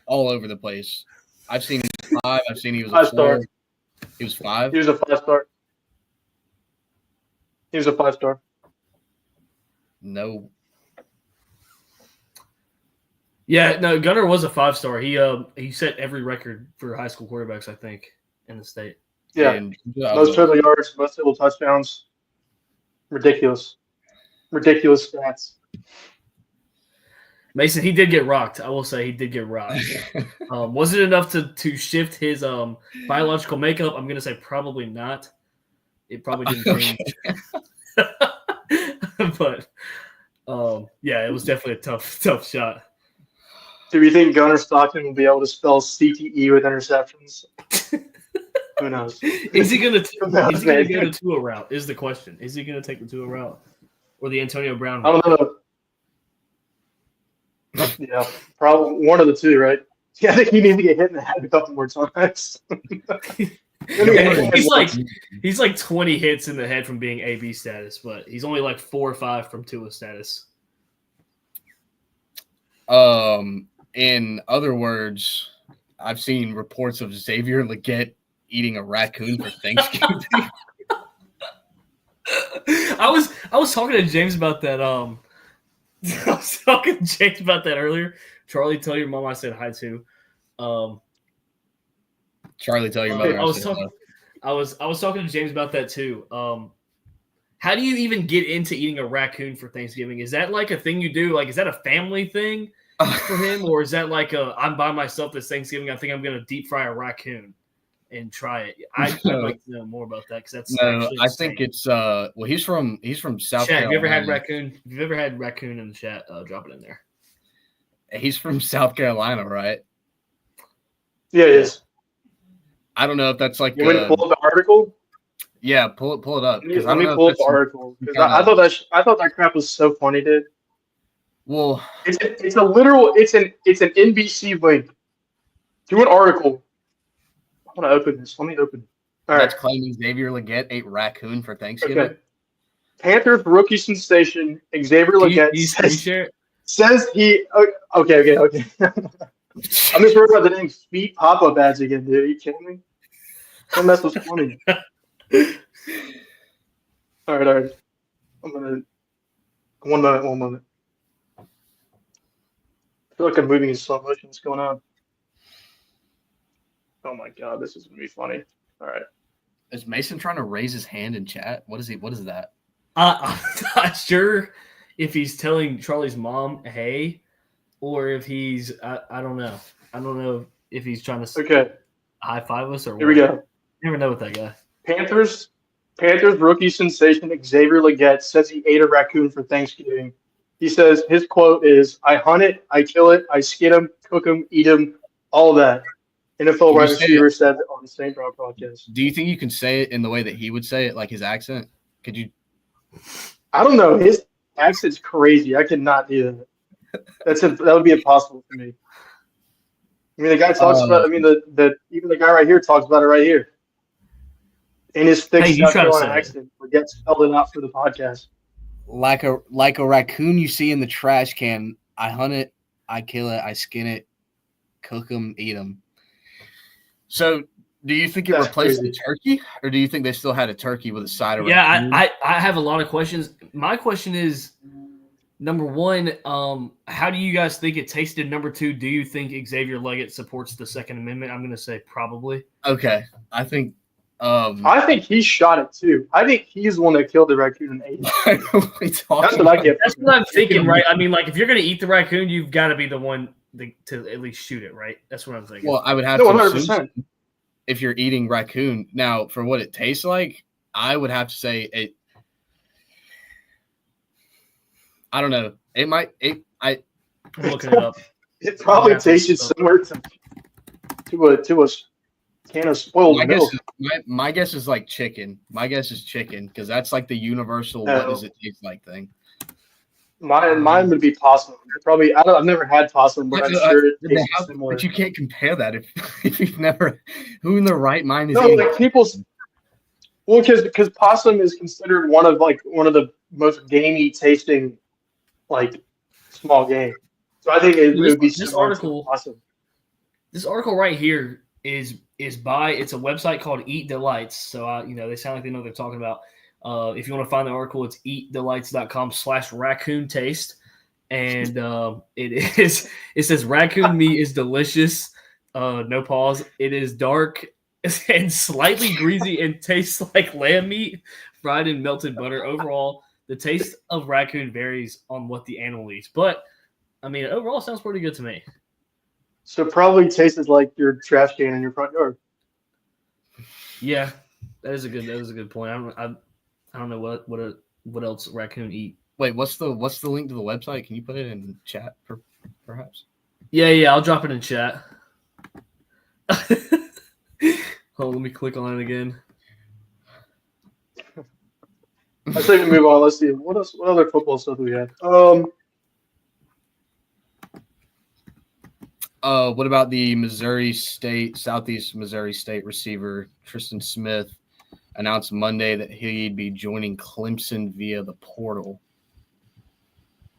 all over the place. I've seen 5. I've seen he was a 4. He was 5. He was a 5-star. He was a 5-star. No. Yeah, no, Gunner was a 5-star. He set every record for high school quarterbacks, I think, in the state. Yeah, most total yards, most total touchdowns. Ridiculous stats. Mason, he did get rocked. I will say he did get rocked. Was it enough to shift his biological makeup? I'm going to say probably not. It probably didn't change. But, yeah, it was definitely a tough shot. Do you think Gunner Stockton will be able to spell CTE with interceptions? Who knows? Is he going to go the Tua route? Is the question. Is he going to take the Tua route or the Antonio Brown route? I don't know. Yeah, probably one of the two, right? Yeah, I think he needs to get hit in the head a couple more times. he's like 20 hits in the head from being AB status, but he's only like 4 or 5 from Tua status. In other words, I've seen reports of Xavier Leggett eating a raccoon for Thanksgiving. I was talking to James about that. I was talking to James about that earlier. Charlie, tell your mom I said hi to. Charlie, tell your mother. I was talking to James about that too. How do you even get into eating a raccoon for Thanksgiving? Is that like a thing you do? Like, is that a family thing for him, or is that like I'm by myself this Thanksgiving? I think I'm gonna deep fry a raccoon and try it. I'd like to know more about that because that's I think it's well, he's from South Carolina. Have you ever had raccoon? If you've ever had raccoon in the chat, drop it in there. He's from South Carolina, right? Yeah, it is. I don't know if that's like. You want to pull up the article? Yeah, pull it up. Let me pull up the article. I thought that crap was so funny, dude. Well, it's an NBC link to an article. I want to open this. Let me open it. All that's right. claiming Xavier Leggett ate raccoon for Thanksgiving. Okay. Panthers rookie sensation Xavier Leggett says he. Okay. I'm just worried about the dang feet pop-up ads again, dude. Are you kidding me? That mess was funny. All right. I'm gonna 1 moment. I feel like I'm moving in slow motion. What's going on? Oh my god, this is gonna be funny. All right. Is Mason trying to raise his hand in chat? What is he? What is that? I'm not sure if he's telling Charlie's mom, "Hey," or if he's I don't know. I don't know if he's trying to high five us or here we go. You never know with that guy. Panthers rookie sensation Xavier Legette says he ate a raccoon for Thanksgiving. He says his quote is, "I hunt it, I kill it, I skin him, cook him, eat him, all that." NFL wide receiver said on the St. Brown podcast. Do you think you can say it in the way that he would say it, like his accent? Could you? I don't know. His accent's crazy. I could not do that. That would be impossible for me. I mean, the guy talks about. I mean, even the guy right here talks about it right here. In his thick South Carolina accent, but gets spelled it out for the podcast. Like a raccoon you see in the trash can. I hunt it, I kill it, I skin it, cook them, eat them. So, do you think it replaced the turkey, or do you think they still had a turkey with a side of raccoon? Yeah, I have a lot of questions. My question is, number one, how do you guys think it tasted? Number two, do you think Xavier Legette supports the Second Amendment? I'm going to say probably. Okay, I think he shot it too. I think he's the one that killed the raccoon and ate it. That's what I get. That's what I'm thinking, right? I mean, like if you're going to eat the raccoon, you've got to be the one to at least shoot it, right? That's what I'm thinking. Well, I would have to 100%. If you're eating raccoon. Now, for what it tastes like, I would have to say it. I don't know. It might. I'm looking it up. It probably tasted similar to a can of spoiled milk. My guess is like chicken. My guess is chicken because that's like the universal what does it taste like thing. Mine would be possum. Probably I've never had possum, but I'm sure it tastes similar. But you can't compare that if you've never. Who in their right mind is? No, like people's. Well, because possum is considered one of the most gamey tasting, like small game. So I think it would be this article. This article right here is by. It's a website called Eat Delights. So they sound like they know what they're talking about. If you want to find the article, it's eatdelights.com/raccoon taste. And it says raccoon meat is delicious. No pause. It is dark and slightly greasy and tastes like lamb meat fried in melted butter. Overall, the taste of raccoon varies on what the animal eats. But, I mean, overall, it sounds pretty good to me. So it probably tastes like your trash can in your front yard. Yeah, that is a good point. I don't know what else raccoon eat. Wait, what's the link to the website? Can you put it in chat, perhaps? Yeah, I'll drop it in chat. Hold on, let me click on it again. I say we move on. Let's see what else. What other football stuff do we have? What about the Southeast Missouri State receiver Tristan Smith announced Monday that he'd be joining Clemson via the portal?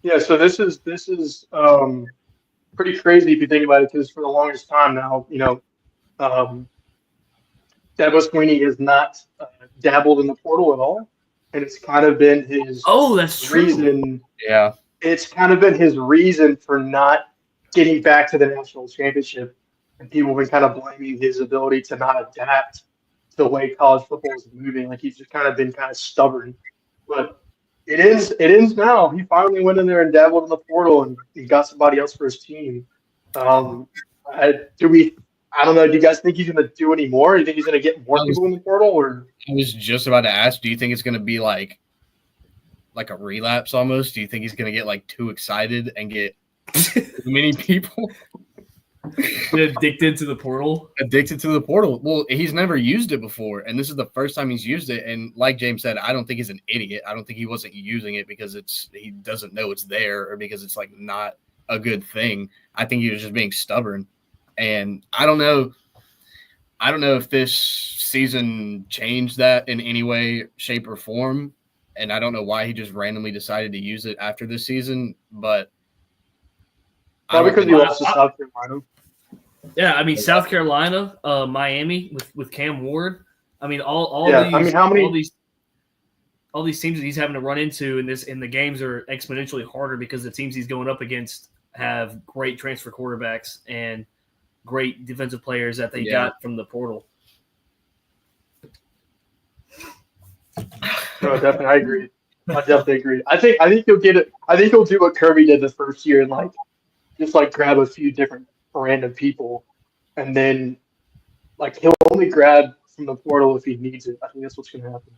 Yeah, so this is pretty crazy if you think about it, because for the longest time now, Dabo Swinney has not dabbled in the portal at all, and it's kind of been his reason. Yeah, it's kind of been his reason for not getting back to the national championship, and people have been kind of blaming his ability to not adapt to the way college football is moving. Like he's just kind of been kind of stubborn, but. It ends now. He finally went in there and dabbled in the portal, and he got somebody else for his team. I don't know. Do you guys think he's going to do any more? Do you think he's going to get more people in the portal? Or I was just about to ask. Do you think it's going to be like a relapse almost? Do you think he's going to get like too excited and get too many people? Addicted to the portal? Addicted to the portal. Well, he's never used it before, and this is the first time he's used it. And like James said, I don't think he's an idiot. I don't think he wasn't using it because he doesn't know it's there or because it's like not a good thing. I think he was just being stubborn. And I don't know if this season changed that in any way, shape, or form. And I don't know why he just randomly decided to use it after this season, but probably because he lost to South Carolina. Yeah, I mean South Carolina, Miami with Cam Ward. I mean all Yeah, these I mean, how many? all these teams that he's having to run into in the games are exponentially harder because the teams he's going up against have great transfer quarterbacks and great defensive players that they got from the portal. No, definitely, I agree. I definitely agree. I think he'll get it. I think he'll do what Kirby did the first year and just grab a few different random people, and then he'll only grab from the portal if he needs it. I think that's what's going to happen.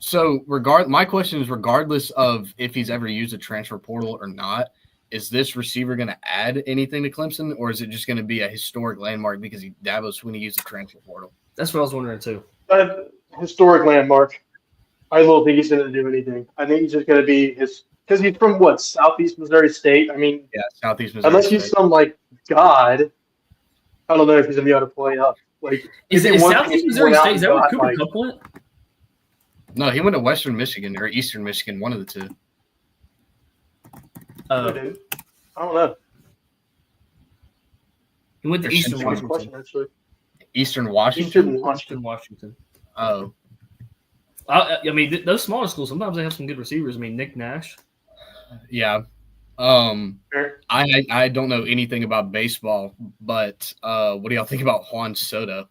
So, my question is, regardless of if he's ever used a transfer portal or not, is this receiver going to add anything to Clemson, or is it just going to be a historic landmark because he Davos when he used the transfer portal? That's what I was wondering too. Historic landmark. I don't think he's going to do anything. I think he's just going to be because he's from Southeast Missouri State. I mean, yeah, Southeast Missouri. Unless he's some god, I don't know if he's going to be able to play up. Is it Southeast Missouri State? Is that where Cooper Kupp went? No, he went to Western Michigan or Eastern Michigan, one of the two. I don't know. He went to Eastern Washington. Eastern Washington? Eastern Washington. Oh. I mean, those smaller schools, sometimes they have some good receivers. I mean, Nick Nash. Yeah. I don't know anything about baseball, but what do y'all think about Juan Soto?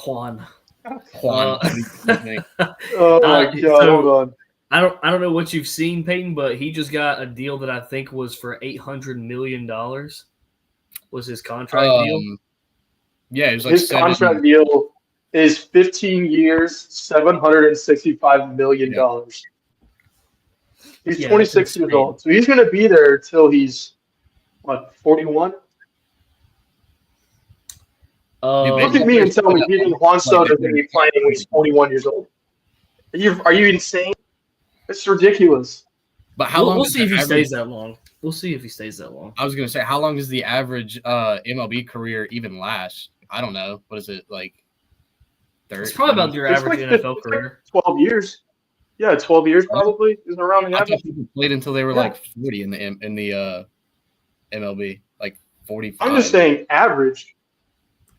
Juan. Oh my God! Hold on. I don't know what you've seen, Peyton, but he just got a deal that I think was for $800 million. Was his contract deal? Yeah, it was his contract deal is 15 years, $765 million. He's 26 years old, so he's going to be there till he's 41. Look at me and tell me he think Juan Soto is going to be playing when he's 41 years old. Are you insane? It's ridiculous. But how long? We'll see if he stays that long. We'll see if he stays that long. I was going to say, how long does the average MLB career even last? I don't know. What is it like? 30? It's probably about your average NFL career. 12 years. Yeah, 12 years probably. Isn't around the average? People played until they were 40 in the MLB, 45. I'm just saying average.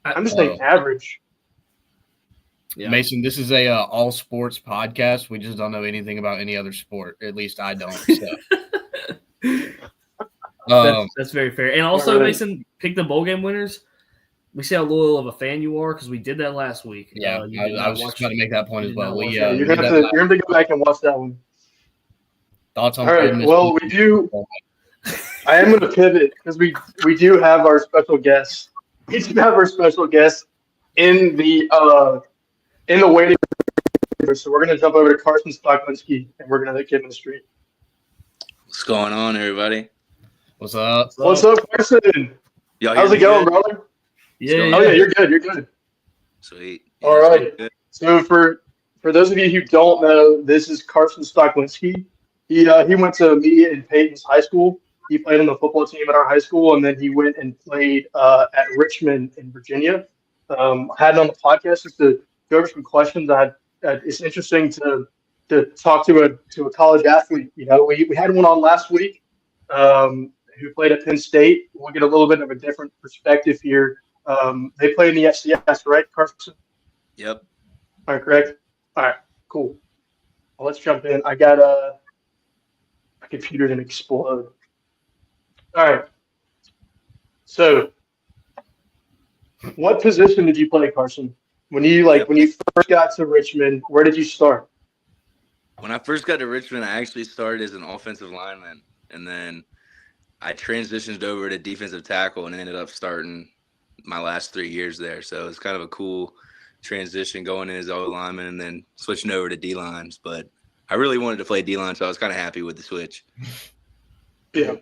Average. Yeah. Mason, this is a all sports podcast. We just don't know anything about any other sport. At least I don't. So. That's very fair. And also, Mason, pick the bowl game winners. We see how loyal of a fan you are because we did that last week. Yeah, I was just about to make that point as well. You're going to go back and watch that one. Thoughts on? All right. Well, we do. I am going to pivot because we do have our special guest. We do have our special guest in the waiting room. So we're going to jump over to Carson Stocklinski and we're going to give him the street. What's going on, everybody? What's up? What's up, Carson? How's it going, brother? Yeah. Oh yeah, you're good. You're good. Sweet. All right. So for those of you who don't know, this is Carson Stocklinski. He went to me and Peyton's high school. He played on the football team at our high school, and then he went and played at Richmond in Virginia. I had him on the podcast just to go over some questions. It's interesting to talk to a college athlete. You know, we had one on last week who played at Penn State. We'll get a little bit of a different perspective here. They play in the FCS, right, Carson? Yep. All right, correct. All right, cool. Well, let's jump in. I got my computer didn't explode. All right. So, what position did you play, Carson? When you first got to Richmond, where did you start? When I first got to Richmond, I actually started as an offensive lineman, and then I transitioned over to defensive tackle and ended up starting my last 3 years there. So it's kind of a cool transition going in as O lineman and then switching over to D lines. But I really wanted to play D line, so I was kind of happy with the switch. Yeah.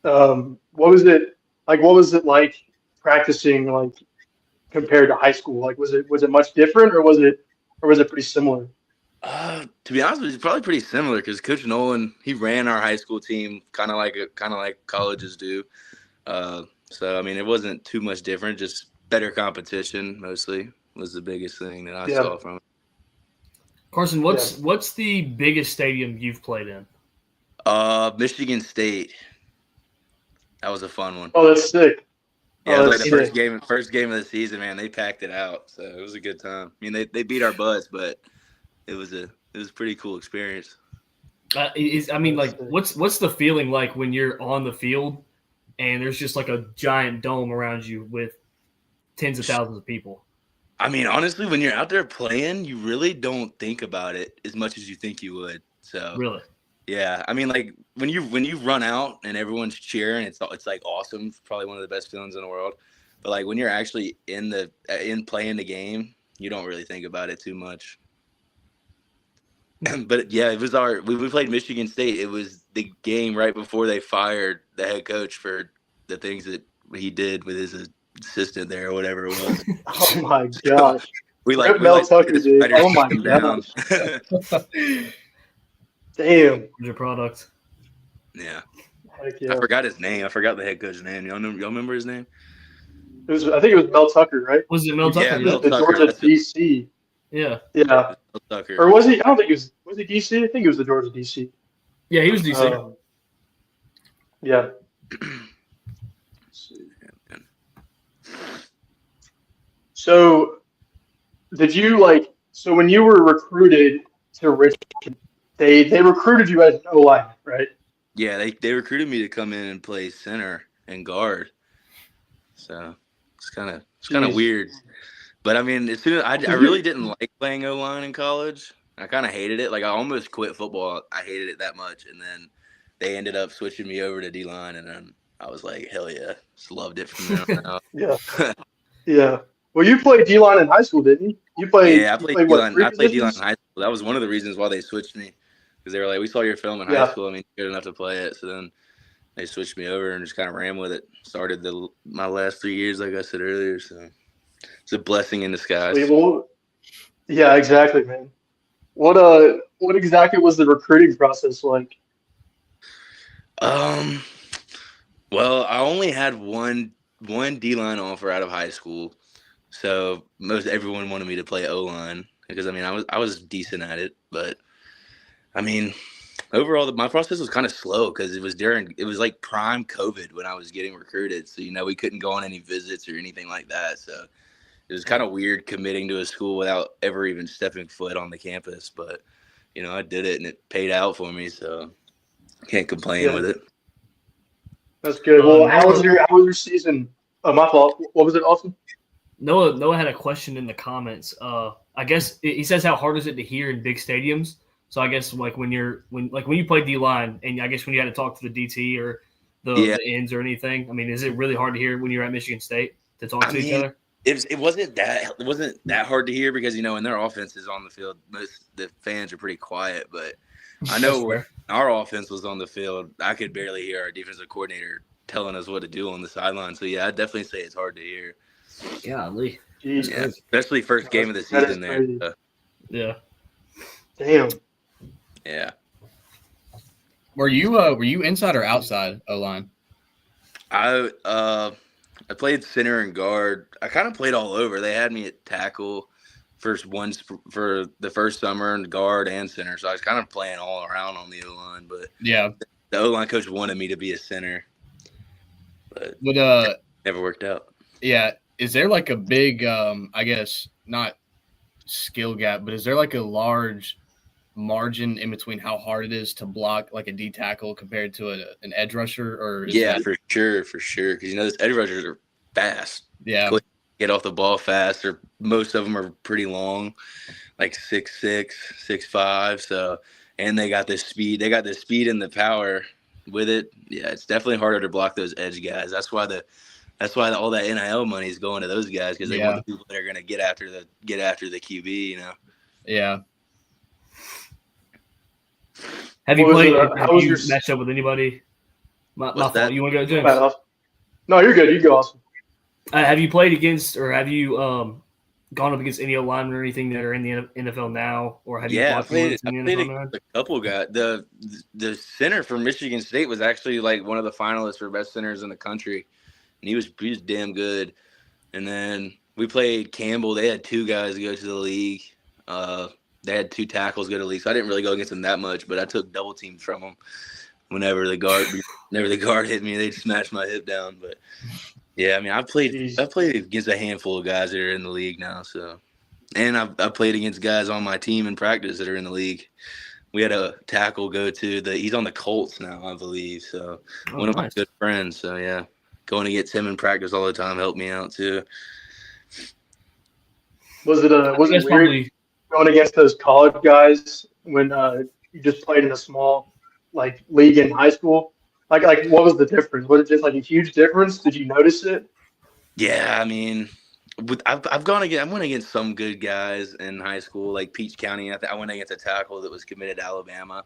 What was it like? What was it like practicing compared to high school? Was it much different or was it pretty similar? To be honest with you, it's probably pretty similar because Coach Nolan, he ran our high school team kind of like colleges do. So I mean, it wasn't too much different. Just better competition mostly was the biggest thing that I saw from it. Carson, what's the biggest stadium you've played in? Michigan State. That was a fun one. Oh, that's sick. Yeah, it was like the sick. first game of the season, man. They packed it out, so it was a good time. I mean, they beat our butts, but it was a pretty cool experience. What's the feeling like when you're on the field and there's just like a giant dome around you with tens of thousands of people? I mean, honestly, when you're out there playing, you really don't think about it as much as you think you would. So Really? Yeah, I mean, like when you run out and everyone's cheering, it's like awesome. It's probably one of the best feelings in the world. But like when you're actually in playing the game, you don't really think about it too much. But yeah, it was we played Michigan State. It was the game right before they fired the head coach for the things that he did with his assistant there or whatever it was. Oh my gosh. we Mel Tucker, dude. Oh my gosh. Damn. Your product. Yeah. Heck yeah. I forgot his name. I forgot the head coach's name. Y'all remember his name? I think it was Mel Tucker, right? Was it Mel Tucker? Yeah, The Georgia DC. Yeah. Yeah. Mel Tucker. Or was he? I don't think was he DC? I think it was the Georgia DC. Yeah, he was DC. Yeah. So, did you so when you were recruited to Richmond, they recruited you as an O-line, right? Yeah, they recruited me to come in and play center and guard. So it's kind of weird. But I mean, as soon as I really didn't like playing O-line in college. I kind of hated it. Like I almost quit football. I hated it that much, and then they ended up switching me over to D-line, and then I was like, hell yeah, just loved it from there on out. Yeah. Yeah. Well, you played D-line in high school, didn't you? I played D-line. I played D-line in high school. That was one of the reasons why they switched me, because they were like, we saw your film in high school. I mean, you're good enough to play it. So then they switched me over and just kind of ran with it. Started my last 3 years, like I said earlier. So it's a blessing in disguise. Well, yeah, exactly, man. What exactly was the recruiting process like? Well, I only had one D-line offer out of high school. So most everyone wanted me to play O-line because I mean I was decent at it, but I mean overall my process was kind of slow because it was like prime COVID when I was getting recruited. So we couldn't go on any visits or anything like that. So it was kind of weird committing to a school without ever even stepping foot on the campus. But I did it and it paid out for me, so I can't complain with it. That's good. Well, how was your season? Oh, my fault. What was it, Austin? Noah had a question in the comments. I guess he says, how hard is it to hear in big stadiums? So I guess like when you play D-line, and I guess when you had to talk to the DT or the ends or anything, I mean, is it really hard to hear when you're at Michigan State to talk to each other? It wasn't that hard to hear because when their offense is on the field, the fans are pretty quiet. But I know when our offense was on the field, I could barely hear our defensive coordinator telling us what to do on the sideline. So yeah, I'd definitely say it's hard to hear. Golly. Yeah, especially first game of the season there. So. Yeah. Damn. Yeah. Were you inside or outside O-line? I played center and guard. I kind of played all over. They had me at tackle for the first summer, and guard and center. So I was kind of playing all around on the O-line. But yeah, the O-line coach wanted me to be a center, but never worked out. Yeah, is there like a big, I guess not skill gap, but is there like a large margin in between how hard it is to block like a D tackle compared to an edge rusher? Or for sure, because those edge rushers are fast. Yeah, get off the ball fast, or most of them are pretty long, like 6'6", 6'5". So, and they got the speed. They got the speed and the power with it. Yeah, it's definitely harder to block those edge guys. That's why all that NIL money is going to those guys, because they want the people that are going to get after the QB. Yeah. Have you played? Have you matched up with anybody? My fault. You want to go, James? No, you're good. You go, Austin. Have you played against, or have you gone up against any linemen or anything that are in the NFL now, or have you? Yeah, I played a couple guys. The center from Michigan State was actually like one of the finalists for best centers in the country, and he was damn good. And then we played Campbell. They had two guys go to the league. They had two tackles go to the league, so I didn't really go against them that much, but I took double teams from them whenever the guard hit me, they'd smash my hip down. But yeah, I mean, I've played against a handful of guys that are in the league now. So, and I've played against guys on my team in practice that are in the league. We had a tackle go to he's on the Colts now, I believe. So one of my good friends. So yeah, going against him in practice all the time helped me out too. Was it weird going against those college guys when you just played in a small league in high school? Like what was the difference? Was it just a huge difference? Did you notice it? Yeah, I mean, I went against some good guys in high school, like Peach County. I went against a tackle that was committed to Alabama.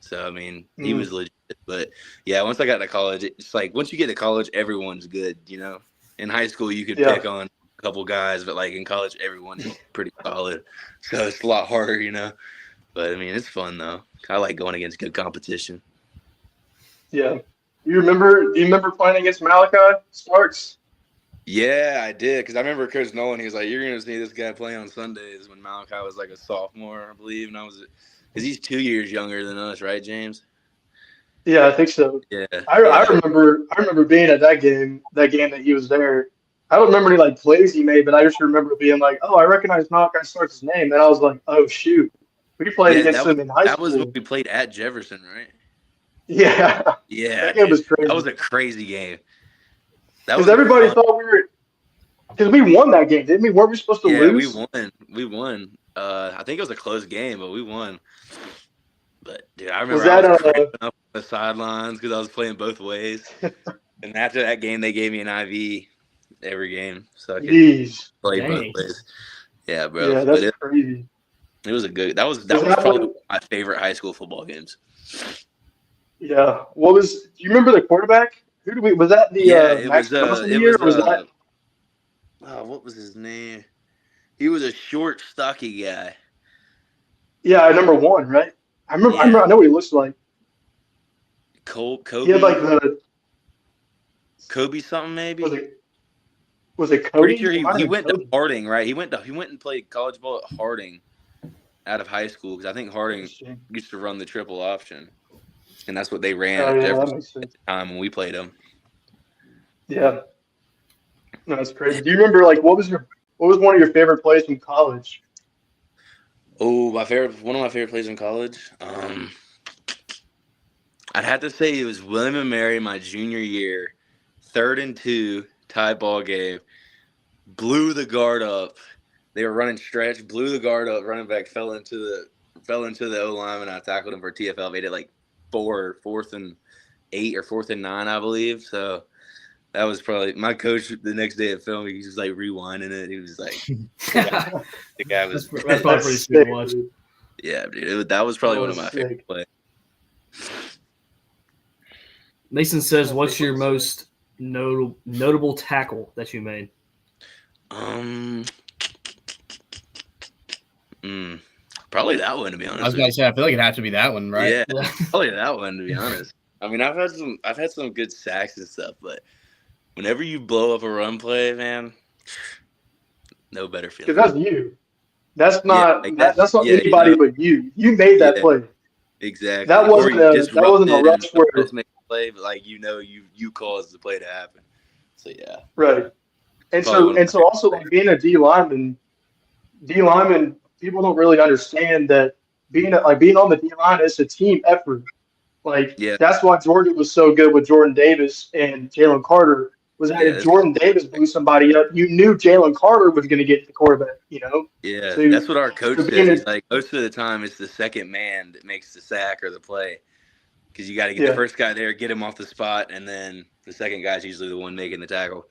So I mean, he was legit. But yeah, once I got to college, it's like once you get to college, everyone's good. In high school you could pick on a couple guys, but in college, everyone's pretty solid. So it's a lot harder, But I mean, it's fun though. I like going against good competition. Yeah. Do you remember playing against Malachi Starks? Yeah, I did. Because I remember Coach Nolan, he was like, you're going to see this guy play on Sundays when Malachi was a sophomore, I believe. And because he's 2 years younger than us, right, James? Yeah, I think so. Yeah. I remember being at that game that he was there. I don't remember any plays he made, but I just remember being oh, I recognize Malachi Starks' name. And I was like, oh, shoot. We played against him in high school. That was when we played at Jefferson, right? Yeah. Yeah. That game was crazy. That was a crazy game. Because everybody thought because we won that game, didn't we? Weren't we supposed to lose? Yeah, we won. I think it was a close game, but we won. But dude, I remember I was cramping up on the sidelines because I was playing both ways. And after that game, they gave me an IV every game, so I could play both ways. Yeah, bro. Yeah, that's crazy. It was that was probably my favorite high school football games. Yeah. Do you remember the quarterback? Was that the Max Johnson year, or was that? What was his name? He was a short, stocky guy. Yeah, number 1, right? I remember. I know what he looks like. Kobe. He had the Kobe something maybe. Was it Kobe? Pretty sure he went to Harding, right? He went and played college ball at Harding out of high school because I think Harding used to run the triple option. And that's what they ran at Jefferson at the time when we played them. Yeah. No, that's crazy. Do you remember what was one of your favorite plays from college? Oh, one of my favorite plays in college. I'd have to say it was William & Mary my junior year, 3rd and 2, tie ball game. Blew the guard up. They were running stretch, blew the guard up, running back fell into the O lineman. I tackled him for TFL. They did 4th and 8 or 4th and 9, I believe. So that was probably my coach the next day at film. He was rewinding it. He was the guy was that's probably pretty sick to watch. Yeah, dude. That was probably one of my favorite plays. Mason says, "What's your most notable tackle that you made?" Probably that one, to be honest. I was going to say, I feel like it has to be that one, right? Yeah, probably that one, to be honest. I mean, I've had some good sacks and stuff, but whenever you blow up a run play, man, no better feeling. Because that's you. That's not that's not anybody but you. You made that play. Exactly. That wasn't a rush where make a play, but you caused the play to happen. So yeah. Right. And so also being a D lineman, people don't really understand that being on the D line is a team effort. That's why Georgia was so good with Jordan Davis and Jalen Carter. If Jordan Davis blew somebody up, you knew Jalen Carter was going to get the quarterback. Yeah, so that's what our coach says. Most of the time, it's the second man that makes the sack or the play, because you got to get the first guy there, get him off the spot, and then the second guy's usually the one making the tackle.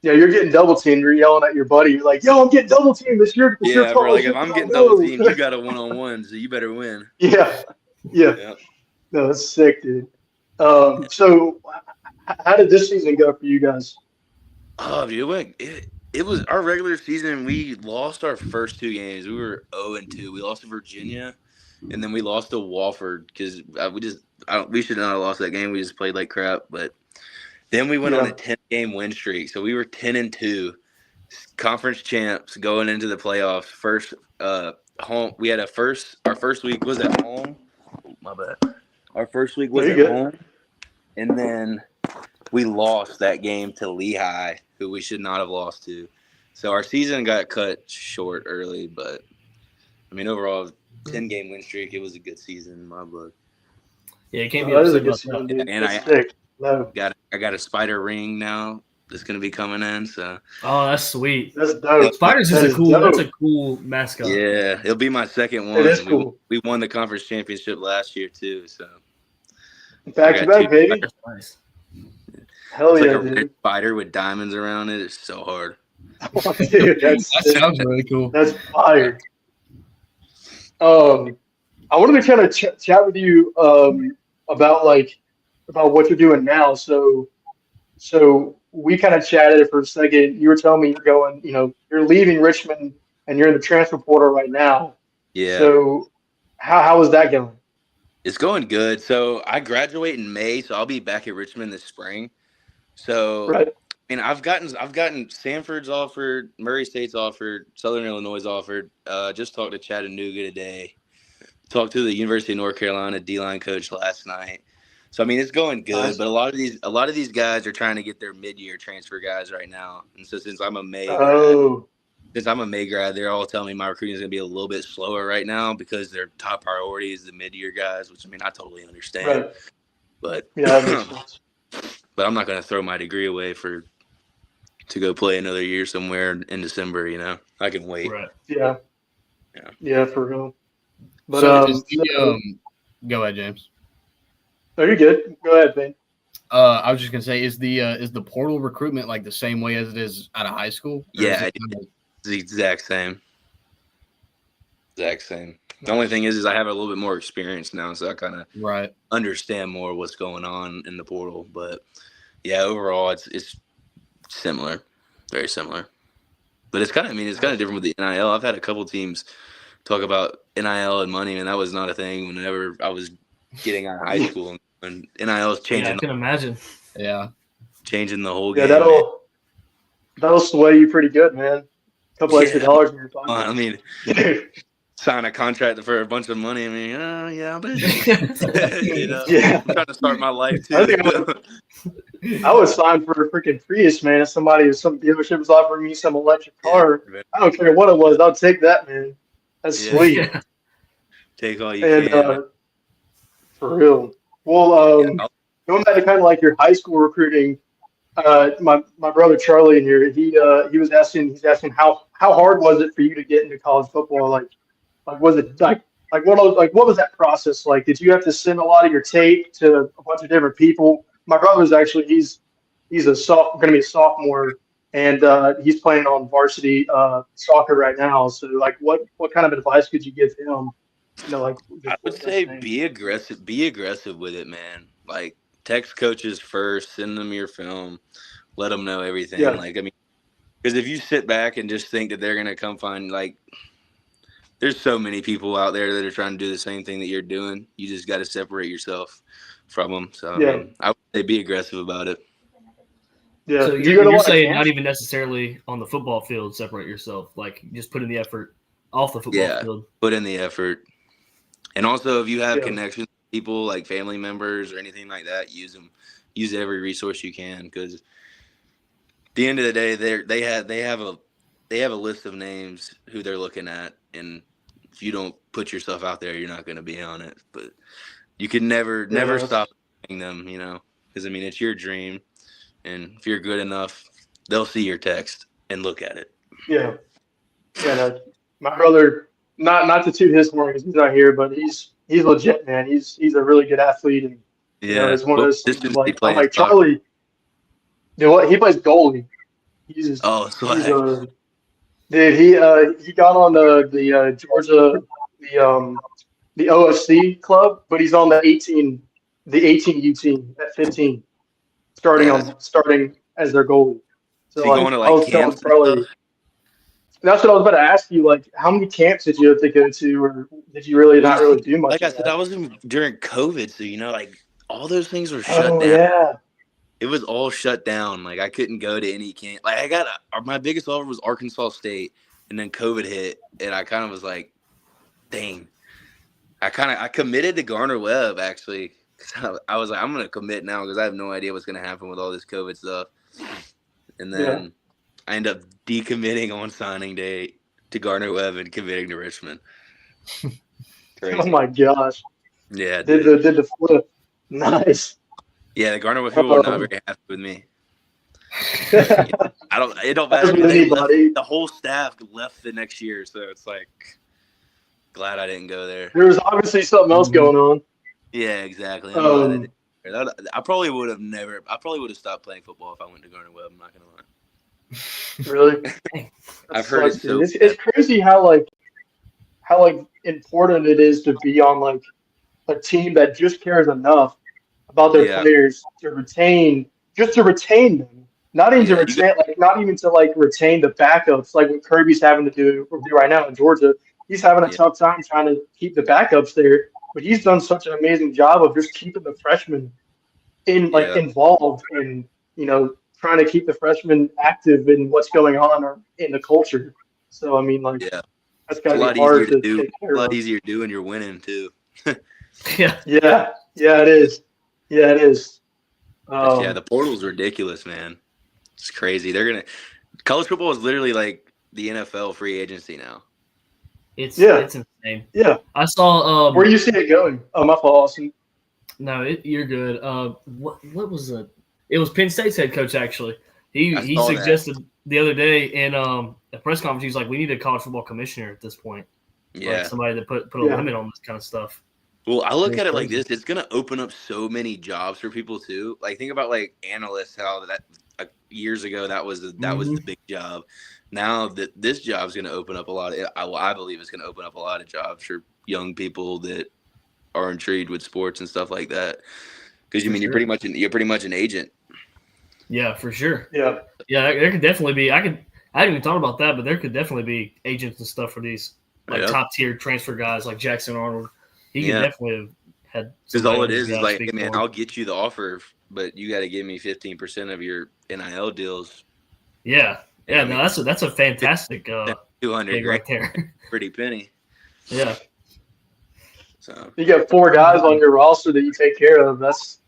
Yeah, you're getting double teamed. You're yelling at your buddy. You're like, "Yo, I'm getting double teamed. It's your bro. If I'm getting double teamed, you got a 1-on-1, so you better win." Yeah. No, that's sick, dude. So, how did this season go for you guys? Oh, dude, it was our regular season. We lost our first 2 games. We were 0-2. We lost to Virginia, and then we lost to Wofford because we should not have lost that game. We just played like crap. But then we went on a 10-game win streak, so we were 10-2, conference champs going into the playoffs. First home, we had our first week was at home. Oh, my bad. Our first week was Very at good. home, and then we lost that game to Lehigh, who we should not have lost to. So our season got cut short early, but I mean, overall, 10-game win streak. It was a good season in my book. Yeah, you can't be That is a upset good about season, that. dude. And That's sick. No, I got a spider ring now that's gonna be coming in. So Oh, that's sweet. that's dope. Spiders That is is cool. That's dope. a cool mascot. yeah, it'll be my second one. It is cool. We won the conference championship last year too. So Back I to got back, baby. That's nice. Hell it's yeah, like a red dude. spider with diamonds around it. It's so hard. Dude, that's That sick. sounds really cool. That's fire. I wanted to kind of chat with you about what you're doing now. So we kind of chatted for a second. You were telling me you're going, you're leaving Richmond and you're in the transfer portal right now. Yeah. So how is that going? It's going good. So I graduate in May, so I'll be back at Richmond this spring. So Right. I mean, I've gotten Sanford's offered, Murray State's offered, Southern Illinois offered. Just talked to Chattanooga today. Talked to the University of North Carolina D-line coach last night. So I mean, it's going good. Nice. But a lot of these guys are trying to get their mid-year transfer guys right now. And so since I'm a May grad, they're all telling me my recruiting is going to be a little bit slower right now because their top priority is the mid-year guys, which I mean, I totally understand. Right. But Yeah, that makes sense. but I'm not going to throw my degree away to go play another year somewhere in December. I can wait. Right. Yeah, for real. But go ahead, James. no, you're good. Go ahead, Ben. I was just gonna say, is the portal recruitment like the same way as it is out of high school? Or Yeah, is it it's the exact same. The only thing is I have a little bit more experience now, so I kind of right. understand more what's going on in the portal. But yeah, overall, it's similar, very similar. But it's kind of different with the NIL. I've had a couple teams talk about NIL and money, and that was not a thing whenever I was getting out of high school. And NIL is Yeah, I changing, can imagine. Yeah. changing the whole Yeah, game. that'll sway you pretty good, man. A couple extra dollars in your pocket. I mean, sign a contract for a bunch of money. I mean, yeah, but Yeah. I'm trying to start my life too. I think I would sign for a freaking Prius, man. If some dealership was offering me some electric car, I don't care what it was, I'll take that, man. That's sweet. Yeah. Take all you And can. for real. Well, going back to kind of like your high school recruiting, my brother Charlie in here, he's asking how hard was it for you to get into college football? Like was it like what was that process like? Did you have to send a lot of your tape to a bunch of different people? My brother's actually he's going to be a sophomore, and he's playing on varsity soccer right now. So like what kind of advice could you give him? I would say be aggressive with it, man. Like text coaches first, send them your film, let them know everything. Yeah. Like, I mean, because if you sit back and just think that they're gonna come find, like, there's so many people out there that are trying to do the same thing that you're doing. You just got to separate yourself from them. So I mean, I would say be aggressive about it. Yeah. So you're saying not even necessarily on the football field separate yourself, like just put in the effort off the football field. Put in the effort. And also, if you have connections with people like family members or anything like that, use them. Use every resource you can, because at the end of the day, they have a list of names who they're looking at, and if you don't put yourself out there, you're not going to be on it. But you can never stop them, because I mean it's your dream, and if you're good enough, they'll see your text and look at it. Yeah. No, my brother. Not to toot his horn because he's not here, but he's legit, man. He's a really good athlete, and it's one of those things. I'm like Charlie. You know what? He plays goalie. Dude, he got on the Georgia the OFC club, but he's on the 18 U team at 15, starting as their goalie. So going to like camps? That's what I was about to ask you. Like, how many camps did you have to go to, or did you really not really do much? Like I said, I was during COVID, so like all those things were shut down. Yeah. It was all shut down. Like I couldn't go to any camp. Like my biggest offer was Arkansas State, and then COVID hit, and I kind of was like, dang. I committed to Garner Webb actually So I was like, I'm gonna commit now because I have no idea what's gonna happen with all this COVID stuff. And then I end up decommitting on signing day to Gardner-Webb and committing to Richmond. Crazy. Oh my gosh. Yeah, Did the flip. Nice. Yeah, the Gardner-Webb people were not very happy with me. It don't matter. The whole staff left the next year, so it's like glad I didn't go there. There was obviously something else going on. Yeah, exactly. I probably would have stopped playing football if I went to Gardner-Webb. I'm not gonna lie. Really? I've heard it. So it's crazy how important it is to be on like a team that just cares enough about their players to retain them. Not even to retain the backups, like what Kirby's having to do right now in Georgia. He's having a tough time trying to keep the backups there, but he's done such an amazing job of just keeping the freshmen involved and trying to keep the freshmen active in what's going on or in the culture. So I mean, that's got to be hard to take care of. A lot easier to do when you're winning too. Yeah, it is. Yeah, it is. The portal's ridiculous, man. It's crazy. College football is literally like the NFL free agency now. It's insane. Yeah. I saw. Where do you see it going? Oh, my fault, Austin. No, you're good. What was it? It was Penn State's head coach, actually. He suggested the other day in a press conference, he's like, we need a college football commissioner at this point. Yeah. Like somebody to put a limit on this kind of stuff. Well, I look at it like this. It's going to open up so many jobs for people, too. Like, think about, like, analysts, how that years ago that was the big job. Now that this job is going to open up a lot of – I believe it's going to open up a lot of jobs for young people that are intrigued with sports and stuff like that. Because, you're pretty much an agent. Yeah, for sure. Yeah. Yeah, there could definitely be – I hadn't even thought about that, but there could definitely be agents and stuff for these top-tier transfer guys like Jackson Arnold. He could definitely have had – Because all it is like, hey, man, I'll get you the offer, but you got to give me 15% of your NIL deals. Yeah. Yeah, no, that's a fantastic 200 right there. Pretty penny. Yeah. So you got 4 guys on your roster that you take care of. That's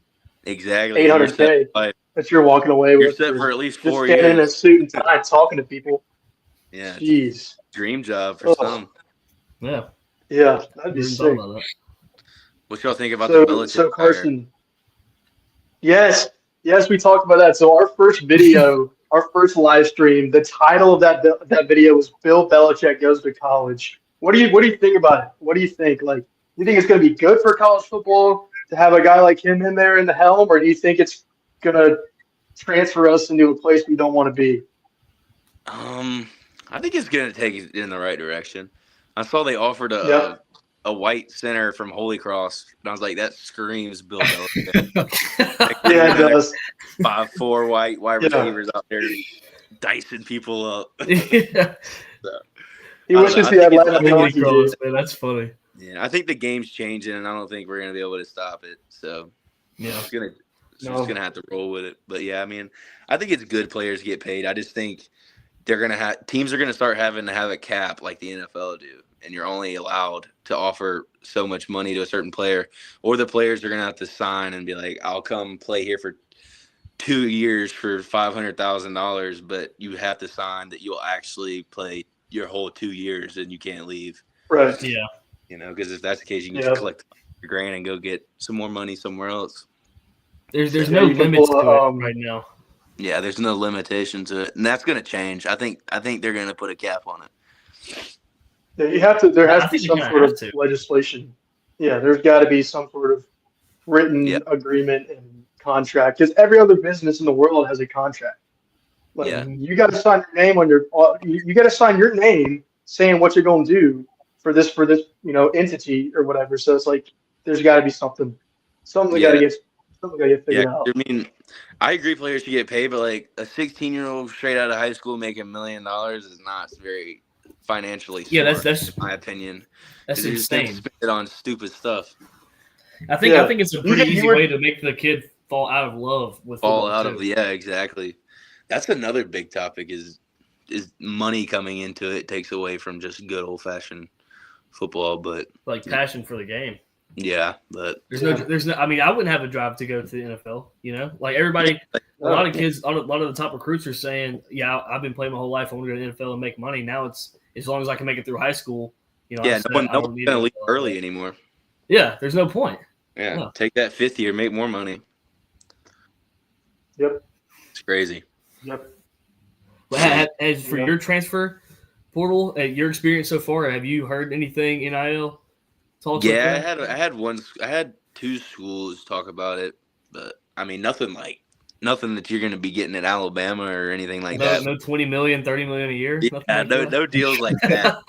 exactly $800K that you're walking away with. You're set for at least 4 years. Just standing in a suit and tie, talking to people. Yeah. Jeez. Dream job for some. Yeah. Yeah, that'd be sick. What y'all think about the Belichick? So Carson. Yes, we talked about that. So our first video, our first live stream, the title of that video was Bill Belichick Goes to College. What do you think about it? What do you think? Like, do you think it's going to be good for college football to have a guy like him in there in the helm, or do you think it's going to transfer us into a place we don't want to be? I think it's going to take it in the right direction. I saw they offered a white center from Holy Cross, and I was like, that screams Bill Belichick. Yeah, it does. 5'4" white wide receivers out there dicing people up. Yeah. So, he wishes he had Holy Cross, man. That's funny. Yeah, I think the game's changing, and I don't think we're going to be able to stop it. So, it's just gonna have to roll with it. But yeah, I mean, I think it's good players get paid. I just think teams are gonna start having to have a cap like the NFL do, and you're only allowed to offer so much money to a certain player, or the players are gonna have to sign and be like, I'll come play here for 2 years for $500,000, but you have to sign that you'll actually play your whole 2 years and you can't leave. Right. Yeah. Because if that's the case, you can just collect your grand and go get some more money somewhere else. There's no limits to it right now. Yeah, there's no limitation to it, and that's going to change. I think they're going to put a cap on it. Yeah, you have to. There has to be some sort of legislation. Yeah, there's got to be some sort of written agreement and contract, because every other business in the world has a contract. Like, you got to sign your name on your. You got to sign your name saying what you're going to do for this entity or whatever. So it's like there's got to be something. Something got to get figured out. I mean, I agree players should get paid, but like a 16-year-old straight out of high school making $1 million is not very financially smart. Yeah, that's in my opinion. That's insane. Spend it on stupid stuff. I think it's a pretty easy way to make the kid fall out of love with football. Exactly. That's another big topic is money coming into it takes away from just good old fashioned football, but like passion for the game. Yeah, but there's no. I mean, I wouldn't have a drive to go to the NFL. You know, like everybody, a lot of kids, a lot of the top recruits are saying, "Yeah, I've been playing my whole life. I want to go to the NFL and make money." Now it's as long as I can make it through high school. You know, yeah, no one's gonna leave early anymore. Yeah, there's no point. Yeah, no. Take that 5th year, make more money. Yep, it's crazy. Yep. As for your transfer portal, your experience so far, have you heard anything NIL talks? Yeah, like I had 2 schools talk about it, but I mean nothing that you're going to be getting at Alabama or anything like that. No 20 million, 30 million a year. Yeah, no deals like that.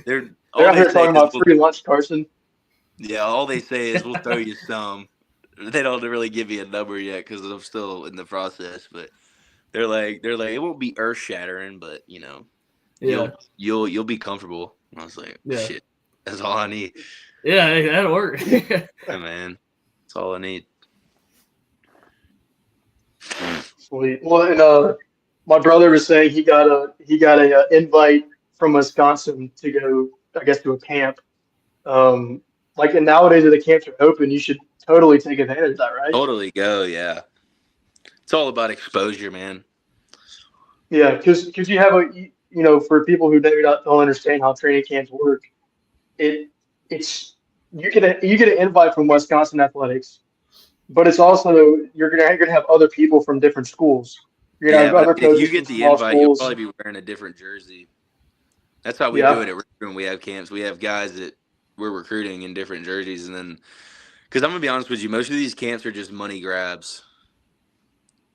They're out here talking about free lunch, Carson. Yeah, all they say is we'll throw you some. They don't really give you a number yet because I'm still in the process, but they're like it won't be earth shattering, but you know, you'll be comfortable. And I was like, shit, that's all I need. Yeah, that'll work. Yeah, man, that's all I need. Sweet. Well, and my brother was saying he got a invite from Wisconsin to go, I guess, to a camp. And nowadays, if the camps are open, you should totally take advantage of that, right? Totally go, yeah. It's all about exposure, man. Yeah, because you have for people who don't understand how training camps work, it's you get an invite from Wisconsin Athletics, but it's also you're gonna have other people from different schools. You're gonna have other coaches. If you get the invite, you'll probably be wearing a different jersey. That's how we do it at Richmond. We have camps. We have guys that we're recruiting in different jerseys, and then because I'm gonna be honest with you, most of these camps are just money grabs.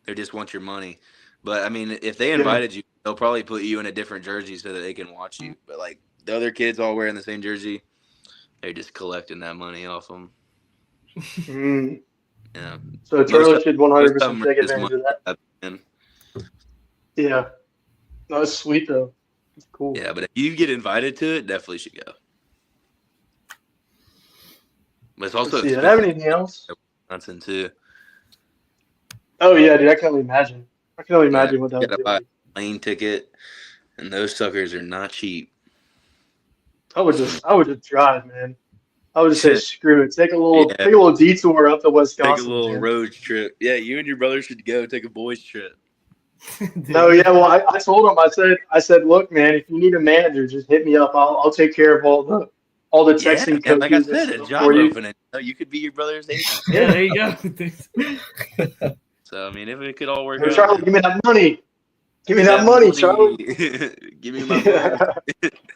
They just want your money. But I mean, if they invited you, they'll probably put you in a different jersey so that they can watch you. But like the other kids all wearing the same jersey, they're just collecting that money off them. Yeah. So Turtle should 100% take advantage of that. Yeah. No, it's sweet though. It's cool. Yeah, but if you get invited to it, definitely should go. But it's also. Do you have anything else? Wisconsin too. Oh yeah, dude! I can only imagine. I can only imagine what that would be. Buy a plane ticket, and those suckers are not cheap. I would just drive, man. I would just say screw it. Take a little detour up to Wisconsin. Take a little road trip. Yeah, you and your brother should go take a boys trip. No, yeah. Well, I told him. I said, look, man, if you need a manager, just hit me up. I'll take care of all the texting. Yeah, like I said, a job opening. You could be your brother's agent. Yeah, there you go. So I mean, if it could all work out. Charlie, give me that money. Give me that money, Charlie. Give me my money.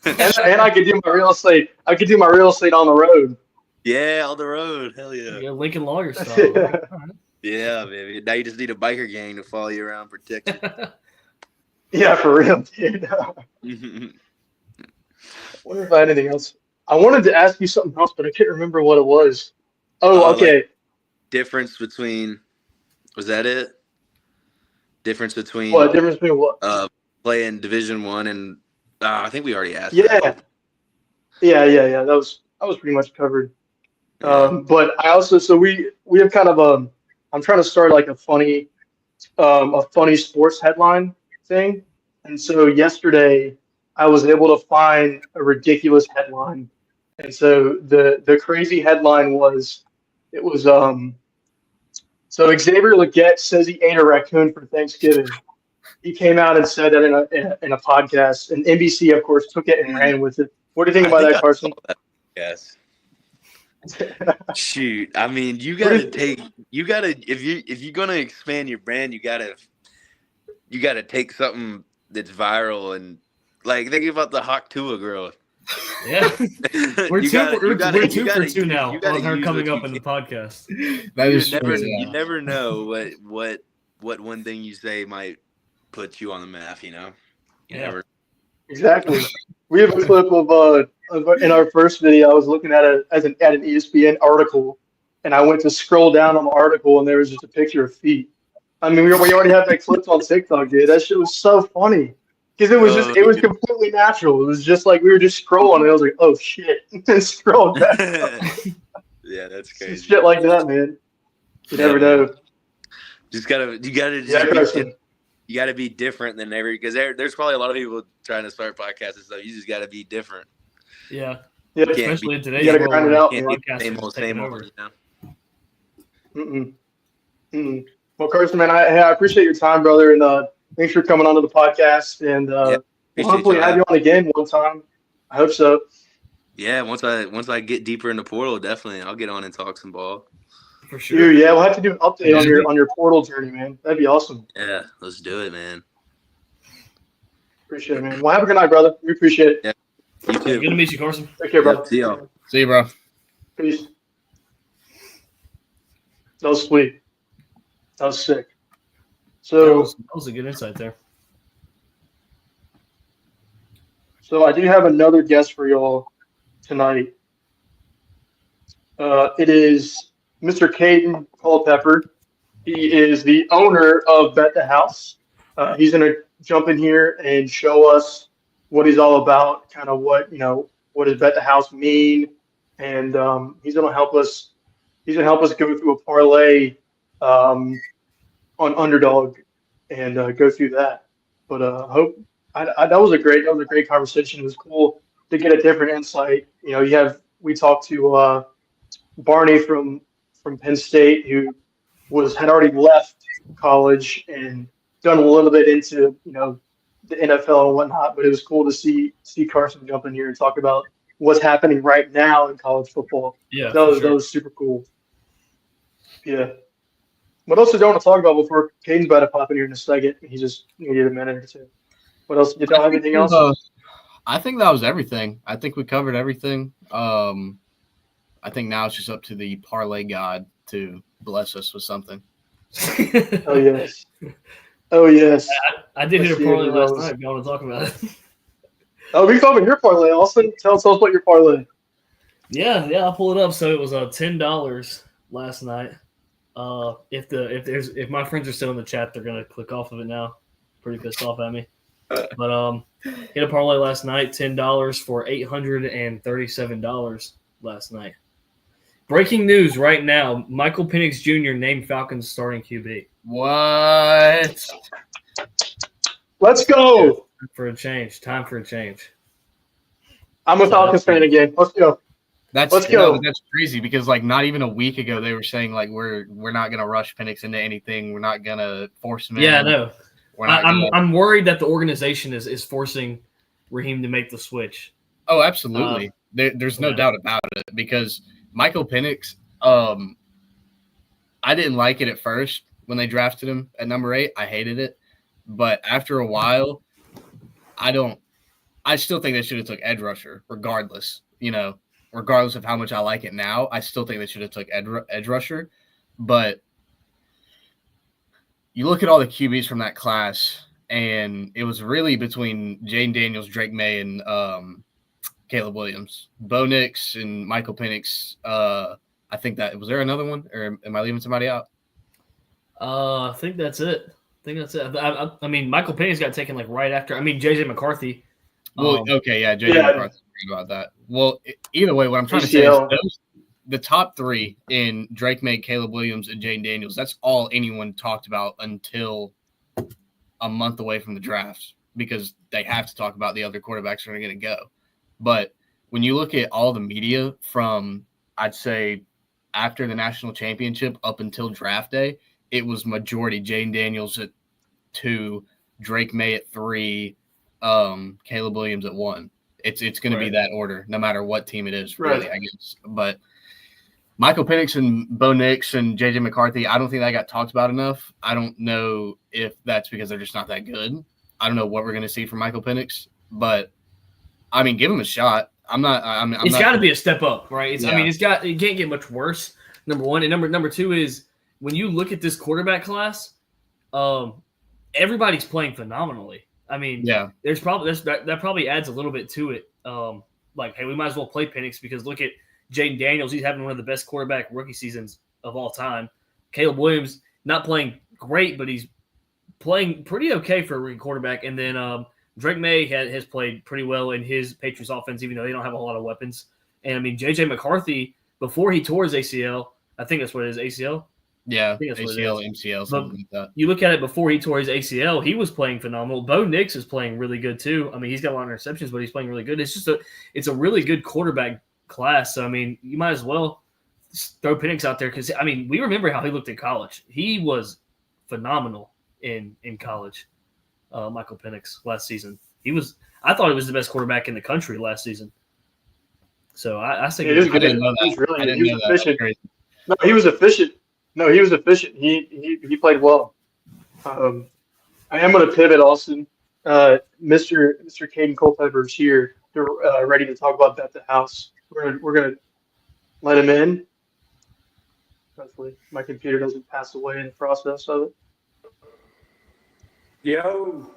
and I could do my real estate. I could do my real estate on the road. Yeah, on the road. Hell yeah. Yeah, Lincoln Lawyer style. Yeah, baby. Now you just need a biker gang to follow you around protection. Yeah, for real, dude. I wonder if I had anything else. I wanted to ask you something else, but I can't remember what it was. Oh, okay. Like difference between. Was that it? Difference between what? Difference between what? Playing Division I and I think we already asked. Yeah. That. Yeah. That was pretty much covered. Yeah. But I also we have kind of I'm trying to start like a funny sports headline thing, and so yesterday I was able to find a ridiculous headline, and so the crazy headline was So Xavier Legette says he ate a raccoon for Thanksgiving. He came out and said that in a podcast, and NBC, of course, took it and ran with it. What do you think about that, Carson? Yes. Shoot, I mean, if you're gonna expand your brand, you gotta take something that's viral and like think about the Hawk Tua girl. Yeah, we're two for two now on her coming up in the podcast. You never know what one thing you say might put you on the map. You know. Exactly. We have a clip of in our first video. I was looking at an ESPN article, and I went to scroll down on the article, and there was just a picture of feet. I mean, we already have that clip on TikTok, dude. That shit was so funny. Because it was completely natural. It was just like we were just scrolling, and I was like, "Oh shit!" and scrolled back. Yeah, that's crazy. Shit like that, man. You never know. You gotta be different than because there's probably a lot of people trying to start podcasts and stuff. You just gotta be different. Yeah. Yeah, Especially in today's you gotta world, grind it where out. Can't Man. be the podcasters same are old, taking same over. old. Mm-mm. Mm-mm. Well, Carson, man, I appreciate your time, brother, and thanks for coming onto the podcast. And Yeah, we'll appreciate hopefully y'all. have you on again one time. I hope so. Yeah, once I get deeper in the portal, definitely I'll get on and talk some ball. For sure. Dude, yeah, we'll have to do an update Yeah. on your portal journey, man. That'd be awesome. Yeah, let's do it, man. Appreciate it, man. Well, have a good night, brother. We appreciate it. Yeah. You Good too. to meet you, Carson. Take care, Yep, bro. see y'all. See you, bro. Peace. That was sweet. That was sick. That So, was a good insight there. I do have another guest for y'all tonight. It is Mr. Caden Culpepper. He is the owner of Bet the House. He's going to jump in here and show us what he's all about, kind of what does Bet the House mean, and he's going to help us. He's going to help us go through a parlay on Underdog and go through that. But that was a great conversation. It was cool to get a different insight. We talked to Barney from Penn State, who had already left college and done a little bit into the NFL and whatnot. But it was cool to see Carson jump in here and talk about what's happening right now in college football. Yeah, that was super cool. Yeah. What else did you want to talk about before Caden's about to pop in here in a second? He just needed a minute or two. What else? Did y'all have anything else? I think that was everything. I think we covered everything. I think now it's just up to the parlay god to bless us with something. Oh yes. Oh yes. I did hit a Let's see parlay if last those- night. If you want to talk about it? Oh, we talking your parlay, Austin. Tell us about your parlay. Yeah, I'll pull it up. So it was $10 last night. If my friends are still in the chat, they're gonna click off of it now. Pretty pissed off at me. But hit a parlay last night, $10 for $837 last night. Breaking news right now: Michael Penix Jr. named Falcons starting QB. What? Let's go. Time for a change. I'm a Falcons fan again. Let's go. Let's go. That's crazy because like not even a week ago they were saying like we're not gonna rush Penix into anything. We're not gonna force him. Yeah, in. no. I'm worried that the organization is forcing Raheem to make the switch. Oh, absolutely. There's no doubt about it because Michael Penix, I didn't like it at first when they drafted him at number 8. I hated it, but after a while, I still think they should have took edge rusher, regardless. Regardless of how much I like it now, I still think they should have took edge rusher. But you look at all the QBs from that class, and it was really between Jane Daniels, Drake May, and Caleb Williams. Bo Nix and Michael Penix. I think that – was there another one, or am I leaving somebody out? I think that's it. I mean, Michael Penix got taken like right after. I mean, J.J. McCarthy. Well, okay, yeah, J.J. McCarthy about that. Well, either way, what I'm trying to say is the top 3 in Drake May, Caleb Williams, and Jane Daniels, that's all anyone talked about until a month away from the draft because they have to talk about the other quarterbacks that are going to go. But when you look at all the media from, I'd say, after the national championship up until draft day, it was majority Jane Daniels at 2, Drake May at 3, Caleb Williams at 1. It's going to be that order, no matter what team it is, really, I guess. But Michael Penix and Bo Nix and J.J. McCarthy, I don't think that got talked about enough. I don't know if that's because they're just not that good. I don't know what we're going to see from Michael Penix, but I mean, give him a shot. It's got to be a step up, right? I mean, it can't get much worse. Number one, and number 2 is when you look at this quarterback class, everybody's playing phenomenally. I mean, there's probably that probably adds a little bit to it. Like, hey, we might as well play Penix because look at Jaden Daniels. He's having one of the best quarterback rookie seasons of all time. Caleb Williams not playing great, but he's playing pretty okay for a rookie quarterback. And then Drake May has played pretty well in his Patriots offense, even though they don't have a whole lot of weapons. And I mean, J.J. McCarthy, before he tore his ACL, I think that's what it is, ACL. Yeah, I think that's what it ACL, is. MCL, something like that. You look at it before he tore his ACL, he was playing phenomenal. Bo Nix is playing really good too. I mean, he's got a lot of interceptions, but he's playing really good. It's a really good quarterback class. So I mean, you might as well throw Penix out there because I mean, we remember how he looked in college. He was phenomenal in college. Michael Penix last season. I thought he was the best quarterback in the country last season. So I think he was good. I didn't know that. He was really I good. didn't He was know that. efficient. Crazy. No, he was efficient. He played well. I am going to pivot, Austin. Mr. Caden Culpepper is here, ready to talk about Bet the House. We're gonna let him in. Hopefully, my computer doesn't pass away in the process of it. Yo.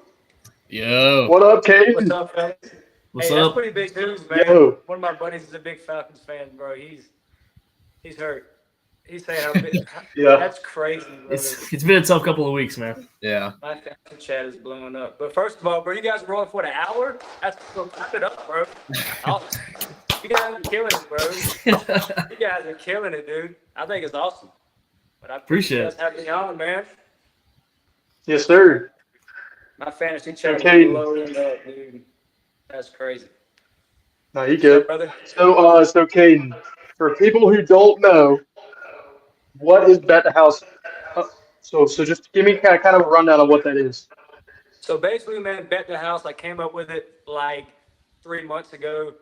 What up, What's Caden? up, fellas? What's That's up? pretty big news, man. Yo. One of my buddies is a big Falcons fan, bro. He's hurt. He's saying how big. Yeah. That's crazy, bro. It's been a tough couple of weeks, man. Yeah. My fantasy chat is blowing up. But first of all, bro, you guys are rolling for the hour? That's clap it up, bro. Awesome. You guys are killing it, bro. You guys are killing it, dude. I think it's awesome. But I Appreciate you guys having me on, man. Yes, sir. My fantasy chat Okay. is blowing up, dude. That's crazy. No, you good. Brother. So Caden, for people who don't know, what is Bet the House? So just give me kind of a rundown of what that is. So basically, man, Bet the House, I came up with it like 3 months ago.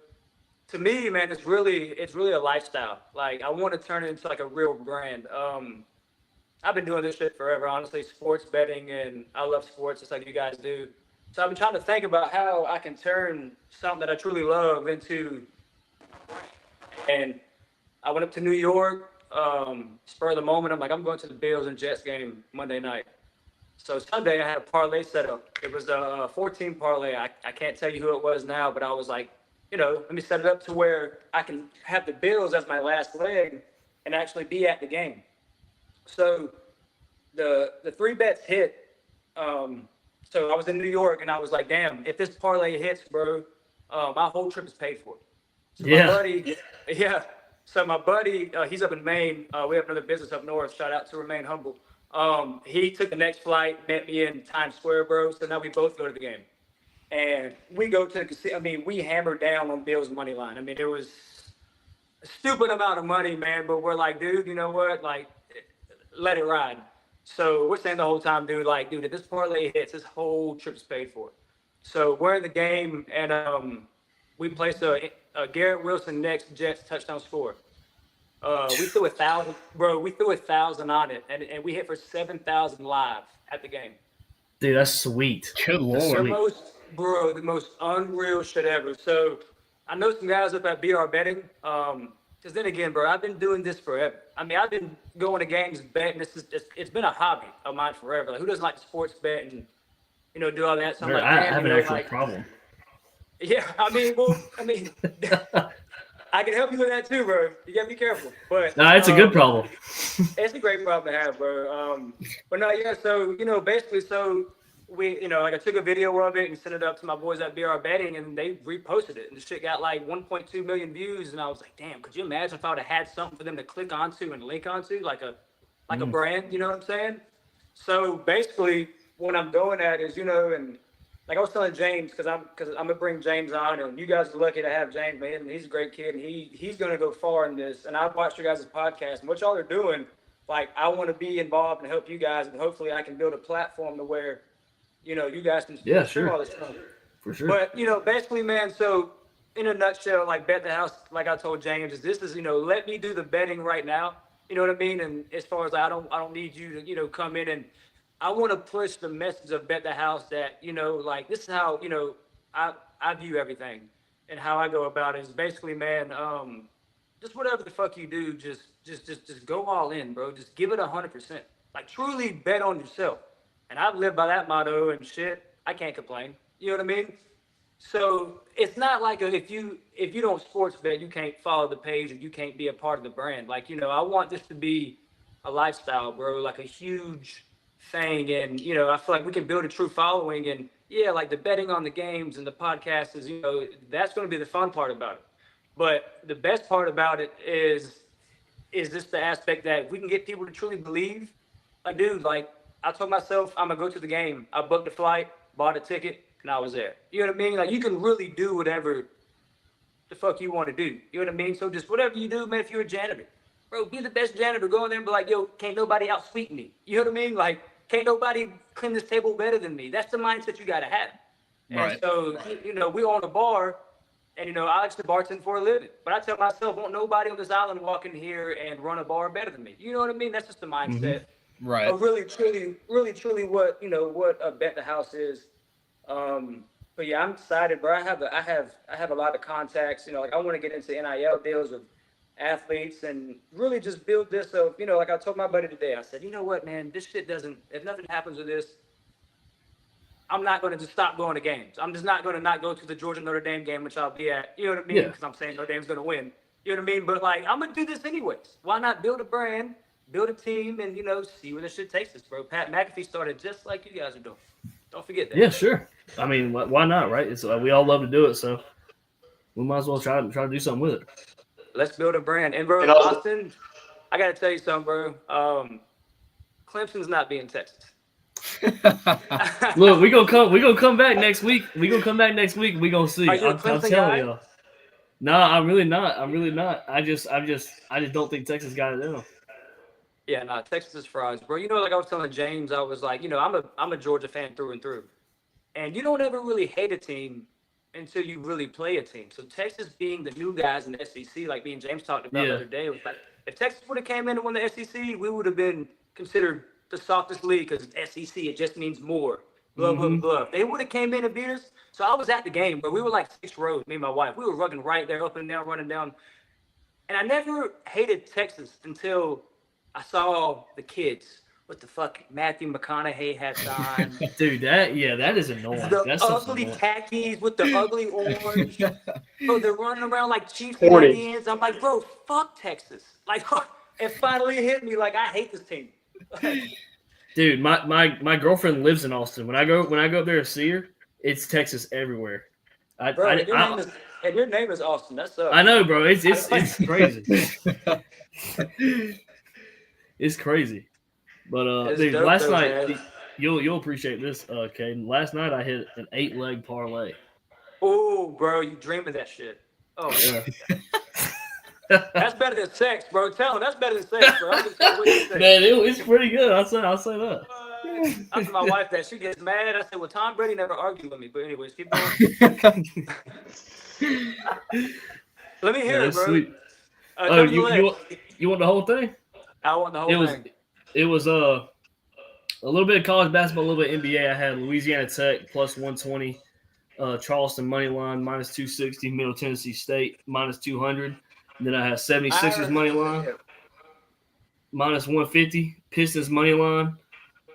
To me, man, it's really a lifestyle. Like, I want to turn it into like a real brand. I've been doing this shit forever, honestly, sports betting, and I love sports just like you guys do. So I've been trying to think about how I can turn something that I truly love into. And I went up to New York, spur of the moment. I'm like, I'm going to the Bills and Jets game Monday night. So Sunday I had a parlay set up. It was a 14 parlay. I can't tell you who it was now, but I was like, let me set it up to where I can have the Bills as my last leg and actually be at the game. So the 3 bets hit. So I was in New York and I was like, damn, if this parlay hits, bro, my whole trip is paid for. So Yeah. my buddy, So my buddy, he's up in Maine. We have another business up north. Shout out to Remain Humble. He took the next flight, met me in Times Square, bro. So now we both go to the game. And we go to the casino. I mean, we hammered down on Bill's money line. I mean, it was a stupid amount of money, man. But we're like, dude, you know what? Like, let it ride. So we're saying the whole time, dude, if this parlay hits, this whole trip's paid for. So we're in the game, and we placed a Garrett Wilson next Jets touchdown score. We threw 1,000, bro. We threw 1,000 on it, and we hit for 7,000 live at the game. Dude, that's sweet. Good Lord. The most unreal shit ever. So I know some guys up at BR Betting. Because then again, bro, I've been doing this forever. I mean, I've been going to games betting. It's been a hobby of mine forever. Like, who doesn't like sports bet and do all that? So I'm like, I have an actual problem. Yeah, I mean, I can help you with that too, bro. You gotta be careful. But No, it's a good problem. It's a great problem to have, bro. But no, yeah. So basically, we, like I took a video of it and sent it up to my boys at BR Betting, and they reposted it, and the shit got like 1.2 million views, and I was like, damn, could you imagine if I would have had something for them to click onto and link onto, like a brand, you know what I'm saying? So basically, what I'm going at is, and like I was telling James, because I'm gonna bring James on, and you guys are lucky to have James, man. He's a great kid, and he's gonna go far in this. And I've watched your guys' podcast, and what y'all are doing, like I want to be involved and help you guys, and hopefully I can build a platform to where, you guys can share all this stuff. For sure. But basically, man. So in a nutshell, like Bet the House, like I told James, this is let me do the betting right now. You know what I mean? And as far as I don't need you to come in, and I want to push the message of Bet the House that like this is how I view everything, and how I go about it is basically, man, just whatever the fuck you do, just go all in, bro. Just give it 100%. Like truly bet on yourself. And I've lived by that motto and shit. I can't complain. You know what I mean? So it's not like if you don't sports bet, you can't follow the page and you can't be a part of the brand. Like, I want this to be a lifestyle, bro, like a huge thing. And, I feel like we can build a true following. And yeah, like the betting on the games and the podcast is, that's going to be the fun part about it. But the best part about it is is just the aspect that if we can get people to truly believe, like, dude, like, I told myself I'm going to go to the game. I booked a flight, bought a ticket, and I was there. You know what I mean? Like, you can really do whatever the fuck you want to do. You know what I mean? So just whatever you do, man, if you're a janitor, bro, be the best janitor. Go in there and be like, yo, can't nobody outsweep me. You know what I mean? Like, can't nobody clean this table better than me. That's the mindset you got to have. Right. And so, you know, we own a bar, and, you know, I actually bartend for a living. But I tell myself, won't nobody on this island walk in here and run a bar better than me. You know what I mean? That's just the mindset. Right. Of really, truly what, you know, what a Bet the House is. But yeah, I'm excited, bro. I have a lot of contacts. You know, like I want to get into NIL deals with athletes and really just build this up. You know, like I told my buddy today, I said, you know what, man, this shit doesn't. If nothing happens with this, I'm not going to just stop going to games. I'm just not going to not go to the Georgia Notre Dame game, which I'll be at. You know what I mean? Because I'm saying Notre Dame's going to win. You know what I mean? But like, I'm gonna do this anyways. Why not build a brand, build a team, and, you know, see where this shit takes us, bro? Pat McAfee started just like you guys are doing. Don't forget that. Yeah, sure. I mean, why not, right? It's we all love to do it, so we might as well try to do something with it. Let's build a brand. And bro, And also- Austin, I gotta tell you something, bro. Clemson's not being Texas. Look, we gonna come back next week. We gonna see. Are you a I'm Clemson telling guy? y'all. No, I'm really not. I just don't think Texas got it in. Yeah, no, Texas is frauds, bro. You know, like I was telling James, I was like, you know, I'm a Georgia fan through and through, and you don't ever really hate a team until you really play a team. So Texas being the new guys in the SEC, like me and James talked about the other day, was like if Texas would have came in and won the SEC, we would have been considered the softest league because it's SEC. It just means more. Blah blah blah. They would have came in and beat us. So I was at the game, but we were like 6 rows. Me and my wife, we were running right there, up and down, running down, and I never hated Texas until I saw the kids. What the fuck Matthew McConaughey has on. Dude, that is annoying. The That's ugly annoying. khakis with the ugly orange. Bro, they're running around like Chiefs Horny. Indians. I'm like, bro, fuck Texas. Like, it finally hit me. Like, I hate this team. Dude, my girlfriend lives in Austin. When I go up there to see her, it's Texas everywhere. Bro, and your name is Austin. That's up. I know, bro. It's crazy. It's crazy. But It's dude, dope last though, night man. you'll appreciate this, Caden. Last night I hit an 8-leg parlay. Oh, bro, you dream of that shit. Oh, Yeah. that's better than sex, bro. Tell him that's better than sex, bro. I'm just saying what you say. Man, it's pretty good. I'll say that. I told my wife that she gets mad. I said, well, Tom Brady never argued with me. But anyways, keep going. Let me hear it, That's bro. sweet. Nevertheless, You want the whole thing? I want the whole thing. It was a little bit of college basketball, a little bit of NBA. I had Louisiana Tech plus 120, Charleston money line minus 260, Middle Tennessee State minus 200. And then I had 76ers money line minus 150, Pistons money line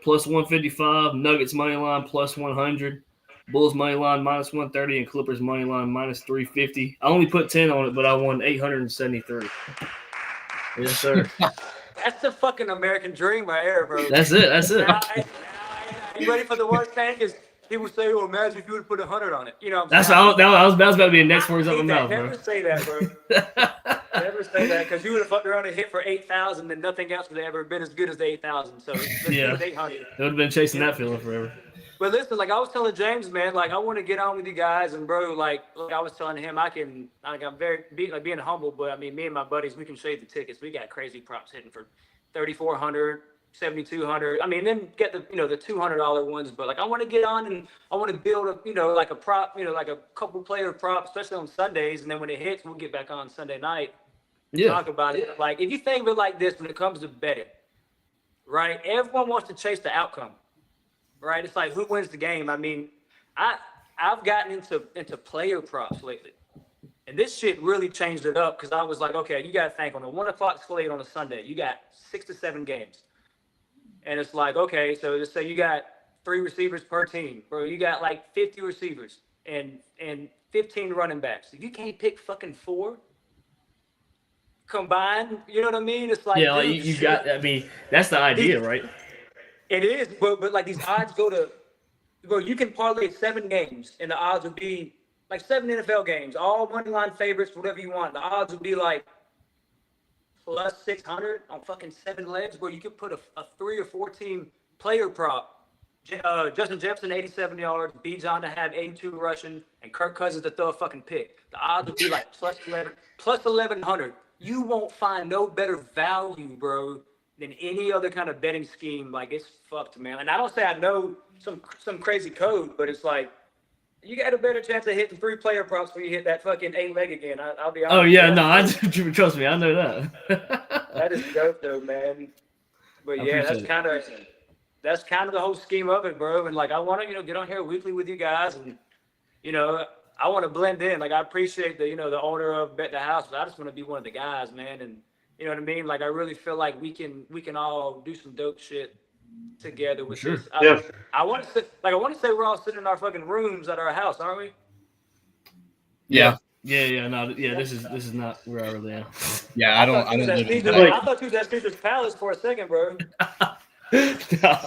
plus 155, Nuggets money line plus 100, Bulls money line minus 130, and Clippers money line minus 350. I only put 10 on it, but I won 873. Yes, sir. That's the fucking American dream right here, bro. That's it. You ready for the worst thing? Because people say, "Oh, imagine if you would have put 100 on it." You know, what I'm That's saying? I was about to be the next words out of my mouth, Never bro. say that, bro. Never say that because you would have fucked around and hit for 8,000, and nothing else would have ever been as good as the 8,000. So let's Yeah. do 800. It would have been chasing that feeling forever. But listen, like I was telling James, man, like I want to get on with you guys, and bro, like I was telling him, I'm very being humble, but I mean, me and my buddies, we can show you the tickets. We got crazy props hitting for 3,400, 7,200. I mean, then get the the $200 ones. But like, I want to get on and I want to build like a prop, like a couple player prop, especially on Sundays. And then when it hits, we'll get back on Sunday night. Yeah. Talk about it. Like, if you think of it like this, when it comes to betting, right? Everyone wants to chase the outcome, right? It's like who wins the game. I mean, I've gotten into player props lately, and this shit really changed it up because I was like, okay, you got to think on a 1 o'clock slate on a Sunday, you got 6 to 7 games, and it's like, okay, so just say you got 3 receivers per team, bro. You got like 50 receivers and 15 running backs. If you can't pick fucking 4. Combined, you know what I mean? It's like, Yeah, like dude, you got. I mean, that's the idea, right? It is, but like these odds go to, bro. You can parlay 7 games, and the odds would be like 7 NFL games, all money line favorites, whatever you want. The odds would be like plus 600 on fucking 7 legs, where you could put a 3 or 4 team player prop. Justin Jefferson, 87 yards, Bijan to have 82 rushing, and Kirk Cousins to throw a fucking pick. The odds would be like plus 1100. You won't find no better value, bro, than any other kind of betting scheme. Like, it's fucked, man. And I don't say I know some crazy code, but it's like, you got a better chance of hitting 3 player props when you hit that fucking 8 leg again. I'll be honest. Oh yeah, no, trust me, I know that. That is dope, though, man. But yeah, that's kind of the whole scheme of it, bro. And like, I want to, get on here weekly with you guys, and I want to blend in. Like, I appreciate the owner of Bet the House, but I just want to be one of the guys, man. And you know what I mean? Like, I really feel like we can all do some dope shit together with this. I want to say we're all sitting in our fucking rooms at our house, aren't we? Yeah. This is not where I really am. Yeah, I don't live in I thought you was at Caesar's Palace for a second, bro. No.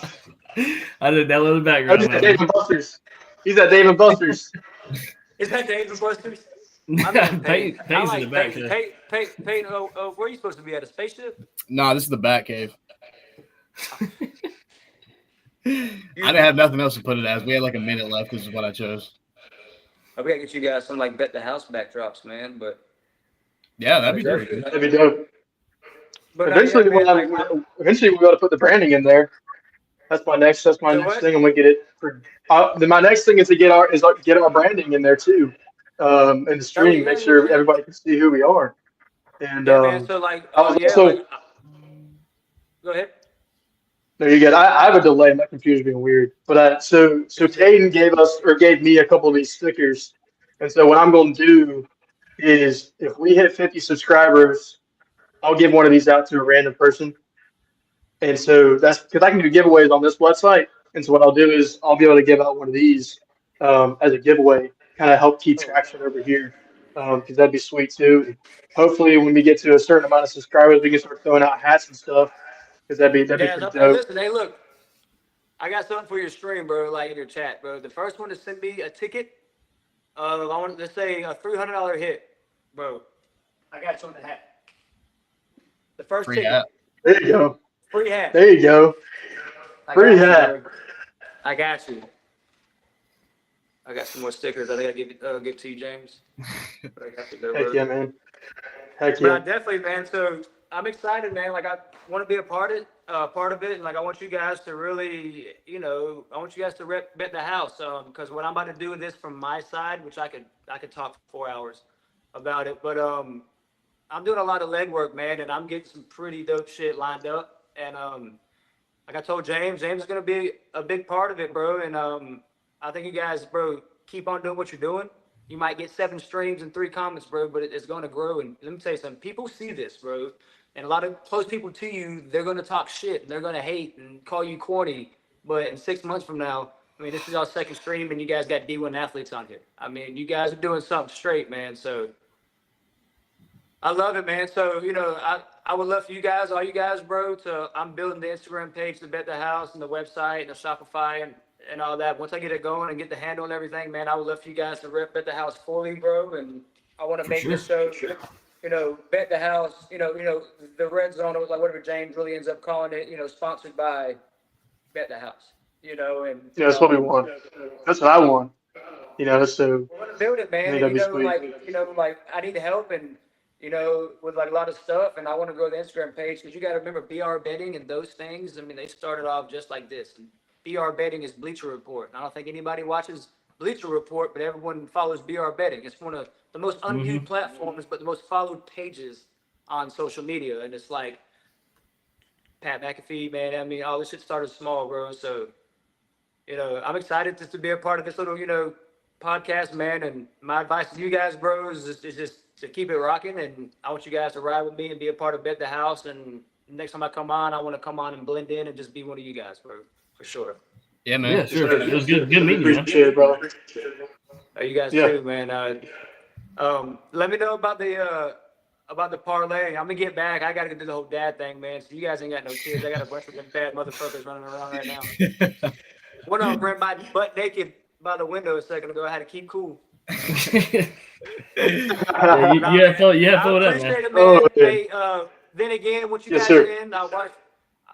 I didn't download the background. He's at Dave and Buster's. He's at Dave and Buster's. Is that Dave and Buster's? Peyton's in the back there. Peyton, where are you supposed to be at? A spaceship? Nah, this is the Bat Cave. I didn't have nothing else to put it as. We had like a minute left. This is what I chose. We gotta get you guys some like Bet the House backdrops, man. But yeah, that'd be dope. That'd be dope. But eventually, we got to put the branding in there. That's my next thing. I'm gonna get it. Then my next thing is to get our branding in there too, in the stream. Make sure everybody can see who we are. And man, so like, go ahead. No, you're good. I have a delay. My computer's being weird. But so Caden gave me a couple of these stickers, and so what I'm going to do is if we hit 50 subscribers, I'll give one of these out to a random person. And so that's because I can do giveaways on this website. And so what I'll do is I'll be able to give out one of these as a giveaway, kind of help keep traction over here, because that'd be sweet too. And hopefully, when we get to a certain amount of subscribers, we can start throwing out hats and stuff. Because that'd be pretty dope. Listen, hey, look, I got something for your stream, bro. Like in your chat, bro. The first one to send me a ticket, I want to say a $300 hit, bro. I got you on the hat. The first Free ticket. hat. There you go. Free hat. There you go. Free hat. I got you. I got some more stickers. I think I give to you, James. Heck yeah, man. Heck But yeah. definitely, man. So I'm excited, man. Like I want to be a part of it, and like I want you guys to really, I want you guys to bet the house, because what I'm about to do with this from my side, which I could talk for 4 hours about it, but I'm doing a lot of legwork, man, and I'm getting some pretty dope shit lined up, and like I told James is gonna be a big part of it, bro, and I think you guys, bro, keep on doing what you're doing. You might get 7 streams and 3 comments, bro, but it's going to grow. And let me tell you something. People see this, bro. And a lot of close people to you, they're going to talk shit. And they're going to hate and call you corny. But in 6 months from now, I mean, this is our second stream, and you guys got D1 athletes on here. I mean, you guys are doing something straight, man. So I love it, man. So, I would love for you guys, all you guys, bro, I'm building the Instagram page to Bet the House and the website and the Shopify and all that. Once I get it going and get the handle and everything, man, I would love for you guys to rep Bet the House fully, bro. And I want to make this show, Bet the House, the red zone, like whatever James really ends up calling it, sponsored by Bet the House, and That's what we want. That's what I want. So I want to build it, man. that'd be sweet. Like I need help and with like a lot of stuff, and I want to grow the Instagram page because you got to remember BR betting and those things. I mean, they started off just like this. And BR betting is Bleacher Report. And I don't think anybody watches Bleacher Report, but everyone follows BR betting. It's one of the most unviewed platforms, but the most followed pages on social media. And it's like Pat McAfee, man. I mean, all this shit started small, bro. So, I'm excited to be a part of this little, podcast, man. And my advice to you guys, bro, is just to keep it rocking. And I want you guys to ride with me and be a part of Bet the House. And next time I come on, I want to come on and blend in and just be one of you guys, bro. For sure. Yeah, man. Yeah, sure. It was good meeting you, man. Appreciate it, bro. You guys too, man. Let me know about the parlay. I'm gonna get back. I gotta do the whole dad thing, man. So you guys ain't got no kids. I got a bunch of them bad motherfuckers running around right now. One of them ran my butt naked by the window a second ago. I had to keep cool. You have to throw it up, man. Appreciate it, man. Oh, Hey, then again, what you Yes, guys sir. are in,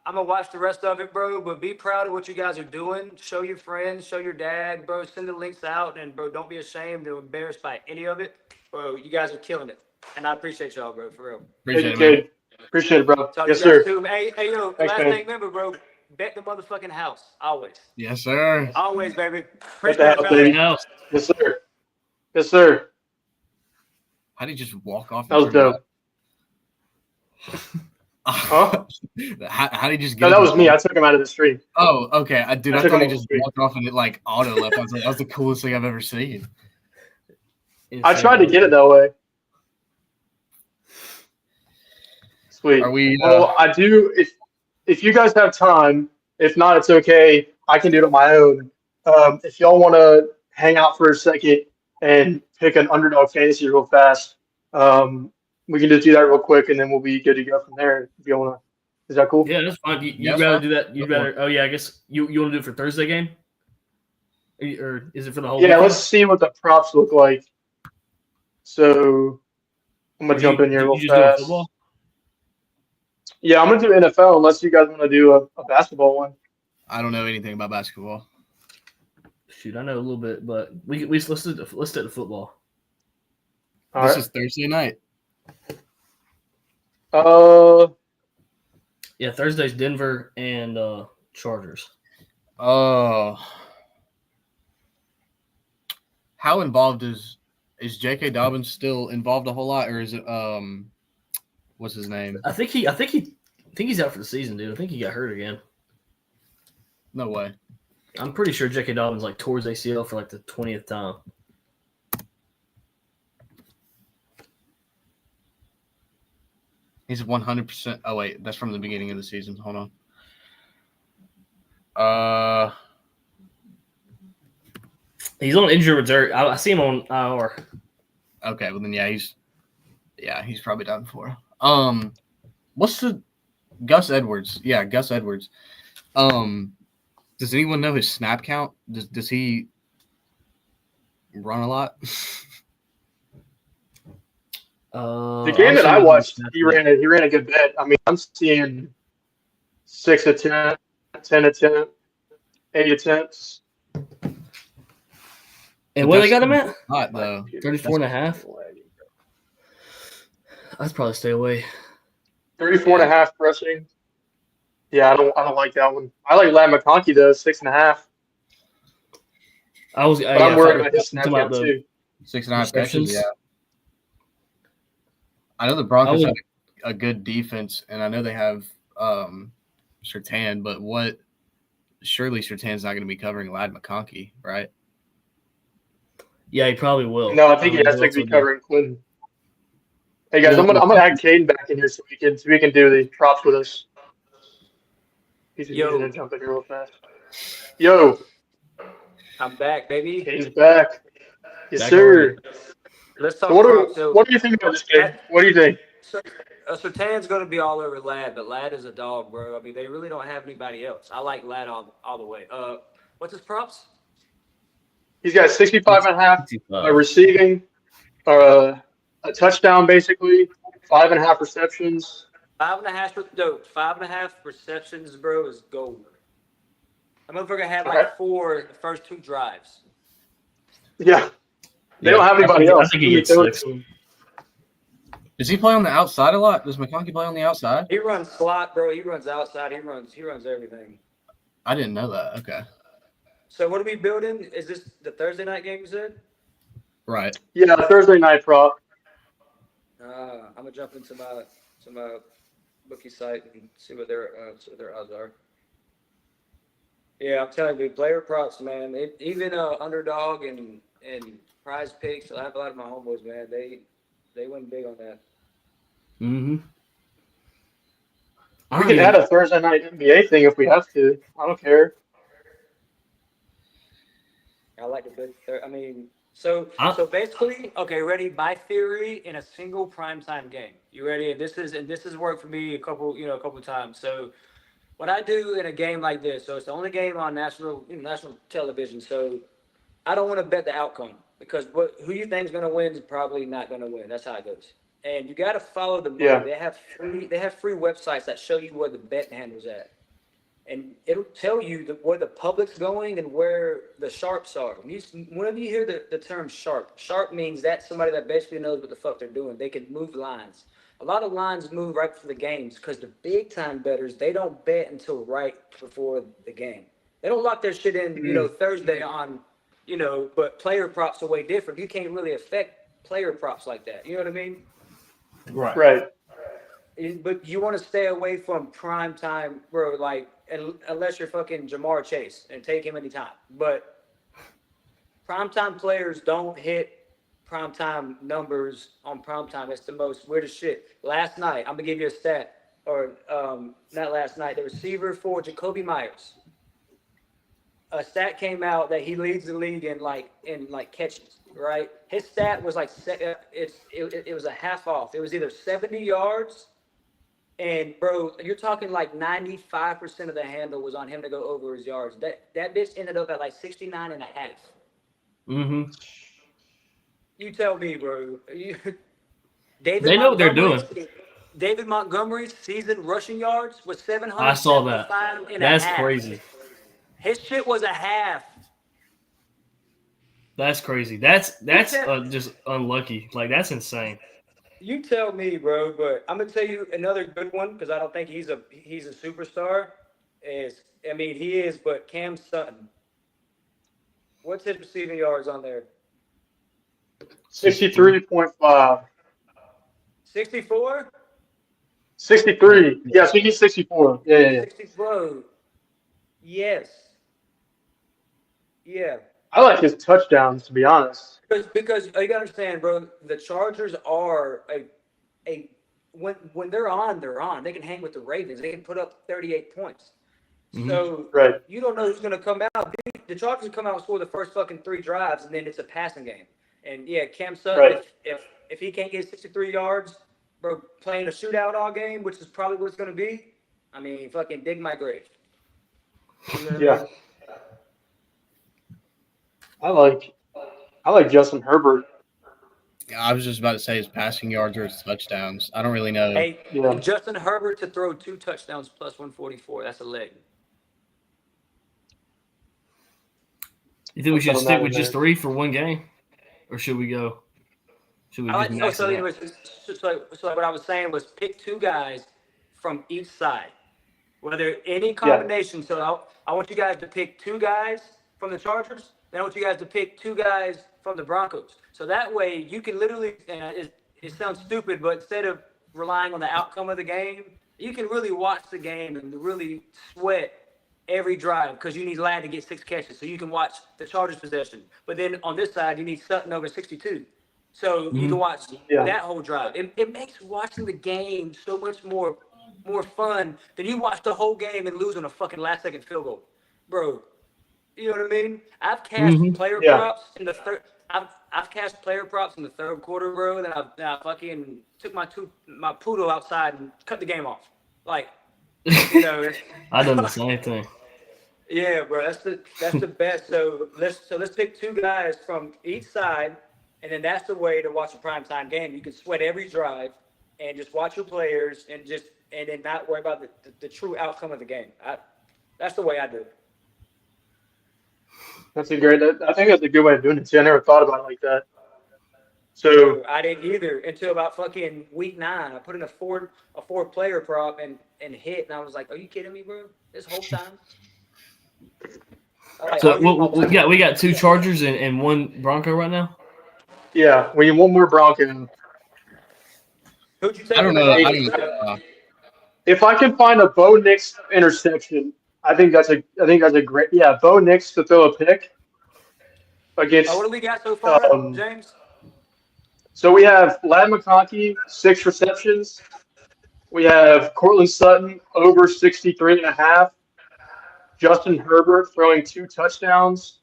I'm gonna watch the rest of it, bro. But be proud of what you guys are doing. Show your friends, show your dad, bro. Send the links out, and bro, don't be ashamed or embarrassed by any of it, bro. You guys are killing it, and I appreciate y'all, bro, for real. Thank Appreciate you, it, man. Cade. Appreciate it, bro. So Yes, you guys sir. too. Hey, yo, Thanks, last man. thing, remember, bro. Bet the motherfucking house, always, Yes, sir. always, baby. Bet Appreciate the it, house, fellas. baby. House. Yes, sir. Yes, sir. How did he just walk off? That was dope. Huh? How did he just get? No, that was me. I took him out of the stream. Oh, okay. I I thought took he him off just the stream. walked off and it like auto left. I was like, that was the coolest thing I've ever seen. I tried to get it that way. Sweet. Are we? Well, I do. If you guys have time, if not, it's okay. I can do it on my own. If y'all want to hang out for a second and pick an underdog fantasy real fast, we can just do that real quick, and then we'll be good to go from there. If you want to, is that cool? Yeah, that's fine. You'd Yes, rather sir. do that? You'd Go for rather? Oh yeah, I guess you want to do it for Thursday game, or is it for the whole? Yeah, weekend? let's see what the props look like. So I'm gonna jump in here real You just doing fast. football? Yeah, I'm gonna do NFL unless you guys want to do a basketball one. I don't know anything about basketball. Shoot, I know a little bit, but let's do the football. All This right. is Thursday night. Yeah, Thursday's Denver and Chargers. Oh, how involved is J.K. Dobbins still involved a whole lot, or is it what's his name? I think he's out for the season, dude. I think he got hurt again. No way. I'm pretty sure J.K. Dobbins like tore his ACL for like the 20th time. He's 100%. Oh wait, that's from the beginning of the season. Hold on. He's on injured reserve. I see him on IR. Okay, well then he's probably done for. What's the Gus Edwards? Yeah, Gus Edwards. Does anyone know his snap count? Does he run a lot? The game that I watched, he ran a good bit. I mean, I'm seeing 6 attempts, 10 attempts, 8 attempts. And where they got him at? Not though. 34 and a half. I'd probably stay away. 34 and a half rushing. Yeah, I don't like that one. I like Lad McConkey though, 6.5. But I'm worried about his snap count too. 6.5 catches. receptions. Yeah. I know the Broncos have a good defense, and I know they have Surtain, but surely Surtain's not going to be covering Lad McConkey, right? Yeah, he probably will. No, I think he has to be covering Clinton. Hey guys, I'm gonna add Caden back in here so we can do the props with us. He's gonna jump in here real fast. Yo, I'm back, baby. Caden's back. Yes, Back sir. already. Let's talk So props. what do you think about this game? What do you think? Surtain's going to be all over Lad, but Lad is a dog, bro. I mean, they really don't have anybody else. I like Lad all the way. What's his props? He's got 65.5 receiving, a touchdown basically, 5.5 receptions. 5.5 receptions, bro, is gold. I'm motherfucker had like 4 the first 2 drives. Yeah. They don't have anybody else. I think he gets 6. Does he play on the outside a lot? Does McConkey play on the outside? He runs slot, bro. He runs outside. He runs everything. I didn't know that. Okay. So what are we building? Is this the Thursday night game you said? Right. Yeah, Thursday night prop. I'm gonna jump into my bookie site and see what their odds are. Yeah, I'm telling you, player props, man. Even underdog and prize picks. I have a lot of my homeboys, man. They went big on that. Mm-hmm. We can add a Thursday night NBA thing if we have to. I don't care. I like the big. So basically, okay, ready? My theory in a single primetime game. You ready? And this has worked for me a couple times. So what I do in a game like this, so it's the only game on national television. So I don't want to bet the outcome because who you think is going to win is probably not going to win. That's how it goes. and you got to follow the money. Yeah. They have free websites that show you where the bet handle's at, and it'll tell you where the public's going and where the sharps are. Whenever you hear the term sharp means that's somebody that basically knows what the fuck they're doing. They can move lines. A lot of lines move right before the games because the big time bettors, they don't bet until right before the game. They don't lock their shit in, Thursday on, but player props are way different. You can't really affect player props like that. You know what I mean? Right. But you want to stay away from prime time, bro, like, unless you're fucking Jamar Chase and take him anytime. But primetime players don't hit primetime numbers on primetime. It's the most weirdest shit. Last night, I'm gonna give you a stat, or not last night. The receiver for Jacoby Myers, a stat came out that he leads the league in catches. Right, his stat was like it was a half off. It was either 70 yards, and bro, you're talking like 95% of the handle was on him to go over his yards. That bitch ended up at like 69 and a half. Mm-hmm. You tell me, bro. They know what they're doing. David Montgomery's season rushing yards was 775 I saw that. and That's a half. crazy. His shit was a half. That's crazy. That's just unlucky. Like, that's insane. You tell me, bro. But I'm gonna tell you another good one because I don't think he's a superstar. He is, but Cam Sutton. What's his receiving yards on there? 63.5. 64? 63. Yeah, so he's 64. Yeah. 64. Yes. Yeah. I like his touchdowns, to be honest. Because you gotta understand, bro, the Chargers are when they're on, they're on. They can hang with the Ravens. They can put up 38 points. Mm-hmm. So Right. you don't know who's gonna come out. The Chargers come out and score the first fucking 3 drives, and then it's a passing game. And yeah, Cam Sutton, Right. if he can't get 63 yards, bro, playing a shootout all game, which is probably what it's gonna be, I mean, fucking dig my grave. You know what I mean? I like Justin Herbert. I was just about to say his passing yards or his touchdowns. I don't really know. Hey, Yeah. Justin Herbert to throw 2 touchdowns plus 144. That's a leg. You think we should stick with just 3 for one game, or should we go? Should we just max it out? So what I was saying was pick 2 guys from each side, whether any combination. Yeah. So I want you guys to pick 2 guys from the Chargers. Then I want you guys to pick 2 guys from the Broncos. So that way you can literally, it sounds stupid, but instead of relying on the outcome of the game, you can really watch the game and really sweat every drive because you need Ladd to get 6 catches. So you can watch the Chargers possession. But then on this side, you need Sutton over 62. So you can watch that whole drive. It makes watching the game so much more fun than you watch the whole game and lose on a fucking last-second field goal. Bro, you know what I mean? I've cashed player props in the third. I've cashed player props in the third quarter, bro. And then I fucking took my poodle outside and cut the game off. Like, I done the same thing. Yeah, bro. That's the best. So let's pick 2 guys from each side, and then that's the way to watch a primetime game. You can sweat every drive and just watch your players and then not worry about the true outcome of the game. That's the way I do it. I think that's a good way of doing it too. I never thought about it like that. So I didn't either until about fucking week 9. I put in a 4 player prop and hit, and I was like, "Are you kidding me, bro? This whole time." So we got 2 Chargers and 1 Bronco right now. Yeah, we need 1 more Bronco. Who'd you take? I don't know. If I can find a Bo Nix interception, I think that's a great. Yeah, Bo Nix to throw a pick against. What do we got so far, James? So we have Ladd McConkey, 6 receptions. We have Cortland Sutton over 63.5. Justin Herbert throwing 2 touchdowns.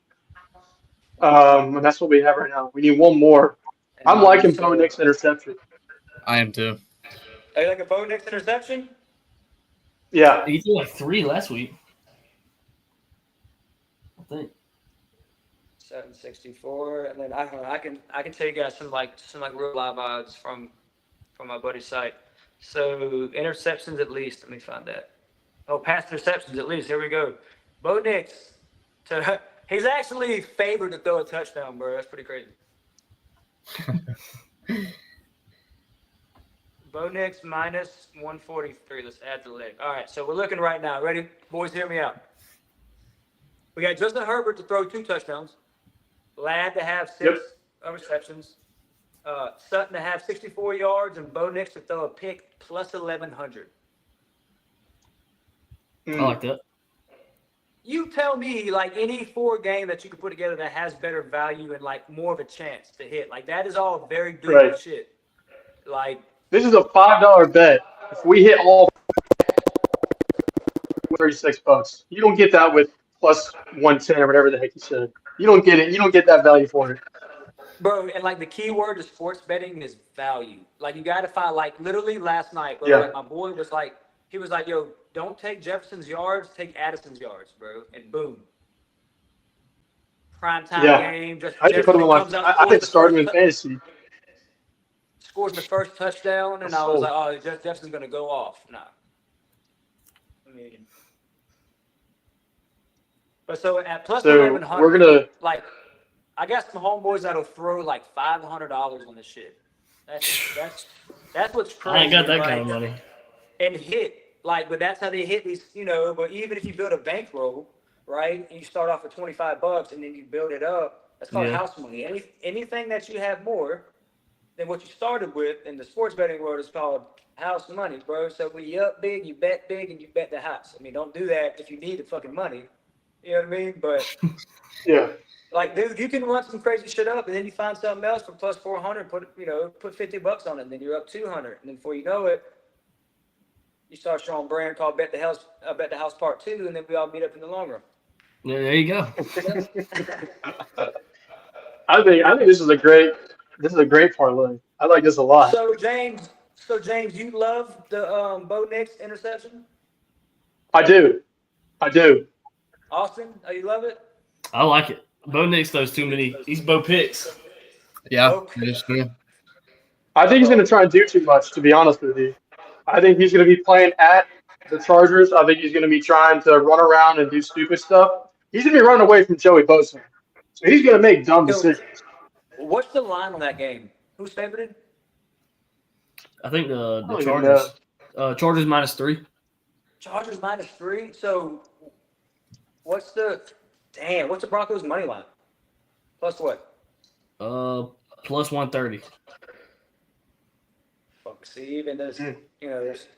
And that's what we have right now. We need 1 more. I'm liking Bo Nix interception. I am too. Are you like a Bo Nix interception? Yeah. He threw like 3 last week, I think. 764, and then I don't know. I can tell you guys some real live odds from from my buddy's site. So interceptions at least. Let me find that. Oh, pass interceptions at least. Here we go. Bo Nix. He's actually favored to throw a touchdown, bro. That's pretty crazy. Bo Nix minus 143. Let's add the leg. All right, so we're looking right now. Ready? Boys, hear me out. We got Justin Herbert to throw 2 touchdowns. Ladd to have 6 receptions. Sutton to have 64 yards, and Bo Nix to throw a pick plus 1,100. I like that. You tell me, like, any 4 game that you could put together that has better value and, like, more of a chance to hit. Like, that is all very doable shit. Like, this is a $5 bet. If we hit all $36, you don't get that with plus 110 or whatever the heck you said. You don't get it. You don't get that value for it. bro, and, like, the key word to sports betting is value. Like, you got to find, like, literally last night, bro, like, my boy was like, he was like, yo, don't take Jefferson's yards, take Addison's yards, bro. And boom. Primetime game. Just I put him on I think starting in fantasy. Scores the first touchdown, and I was like, oh, Jefferson's going to go off. Nah. I mean. But so at plus 1,100, we're gonna, like, I got some homeboys that'll throw like $500 on this shit. That's what's crazy. I ain't got that kind of money. And hit. Like, but that's how they hit these, you know, but even if you build a bankroll, right, and you start off with $25 and then you build it up, that's called house money. Anything that you have more than what you started with in the sports betting world is called house money, bro. So when you up big, you bet big, and you bet the house. I mean, don't do that if you need the fucking money. You know what I mean? But like, dude, you can run some crazy shit up, and then you find something else for plus 400, put $50 on it, and then you're up 200, and then before you know it, you start your own brand called Bet the House Part 2, and then we all meet up in the long run. Yeah, there you go. I think this is a great parlay. I like this a lot. So James, you love the Bo Nix interception? I do. Austin, you love it? I like it. Bo Nix throws too many. He's Bo picks. Yeah, it is true. I think he's going to try and do too much, to be honest with you. I think he's going to be playing at the Chargers. I think he's going to be trying to run around and do stupid stuff. He's going to be running away from Joey Bosa. So he's going to make dumb decisions. What's the line on that game? Who's favored? I think the Chargers. Chargers -3. Chargers -3. So what's the Broncos money line? Plus what? Plus 130. Fuck, see, even there's there's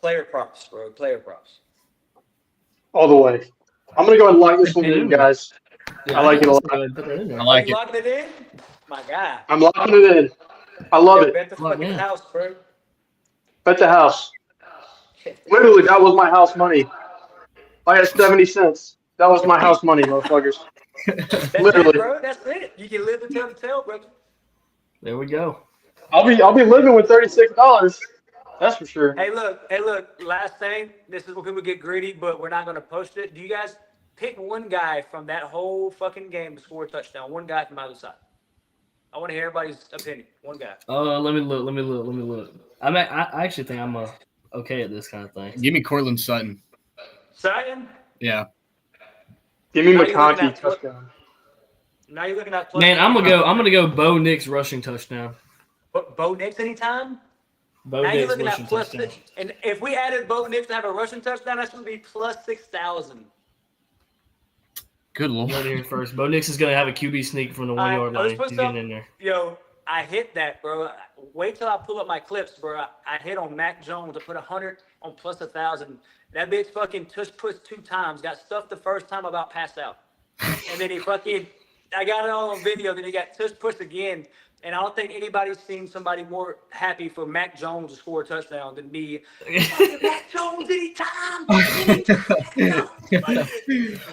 player props, bro. Player props. All the way. I'm gonna go and lock this one in, guys. Yeah, I like it a lot. I like Are you it. locking it in? My God. I'm locking it in. I love it. Bet the fucking house, bro. Bet the house. Literally, that was my house money. I had 70 cents. That was my house money, motherfuckers. That's Literally. it, bro. That's it. You can live and tell the tale, brother. There we go. I'll be living with $36. That's for sure. Hey, look. Last thing. This is where people get greedy, but we're not gonna post it. Do you guys pick one guy from that whole fucking game to score a touchdown? One guy from either side. I want to hear everybody's opinion. One guy. Let me look. I actually think I'm okay at this kind of thing. Give me Cortland Sutton. Sutton? Yeah. Give me Now you're looking McConkey at- touchdown. Now you're looking at plus. Man, I'm gonna go Bo Nix rushing touchdown. Bo Nix anytime? Bo Now you're Nix looking rushing at plus touchdown. 6. And if we added Bo Nix to have a rushing touchdown, that's going to be plus 6,000. Good You lord. heard it here first. Bo Nix is gonna have a QB sneak from the 1 yard line. He's getting in there. Yo, I hit that, bro. Wait till I pull up my clips, bro. I hit on Mac Jones to put 100 on plus 1,000. That bitch fucking tush push 2 times. Got stuffed the first time, about passed out. And then I got it all on video. Then he got tush pushed again. And I don't think anybody's seen somebody more happy for Mac Jones to score a touchdown than me. Mac Jones anytime.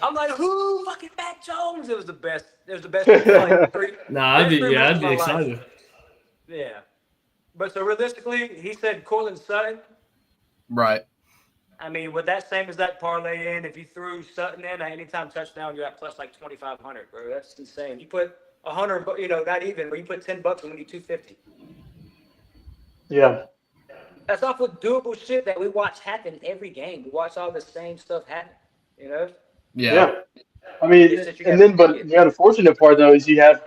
I'm like, who? Fucking Mac Jones. It was the best. It was the best. I'd be best excited. life. Yeah. But so realistically, he said Cortland Sutton. Right. I mean, with that same as that parlay in, if you threw Sutton in at anytime touchdown, you're at plus like 2,500, bro. That's insane. You put 100, not even, but you put $10 and we need 250. Yeah. That's off of doable shit that we watch happen every game. We watch all the same stuff happen. You know, Yeah. Yeah. I mean, it's just you and got to then, pick but it. the unfortunate part though is you have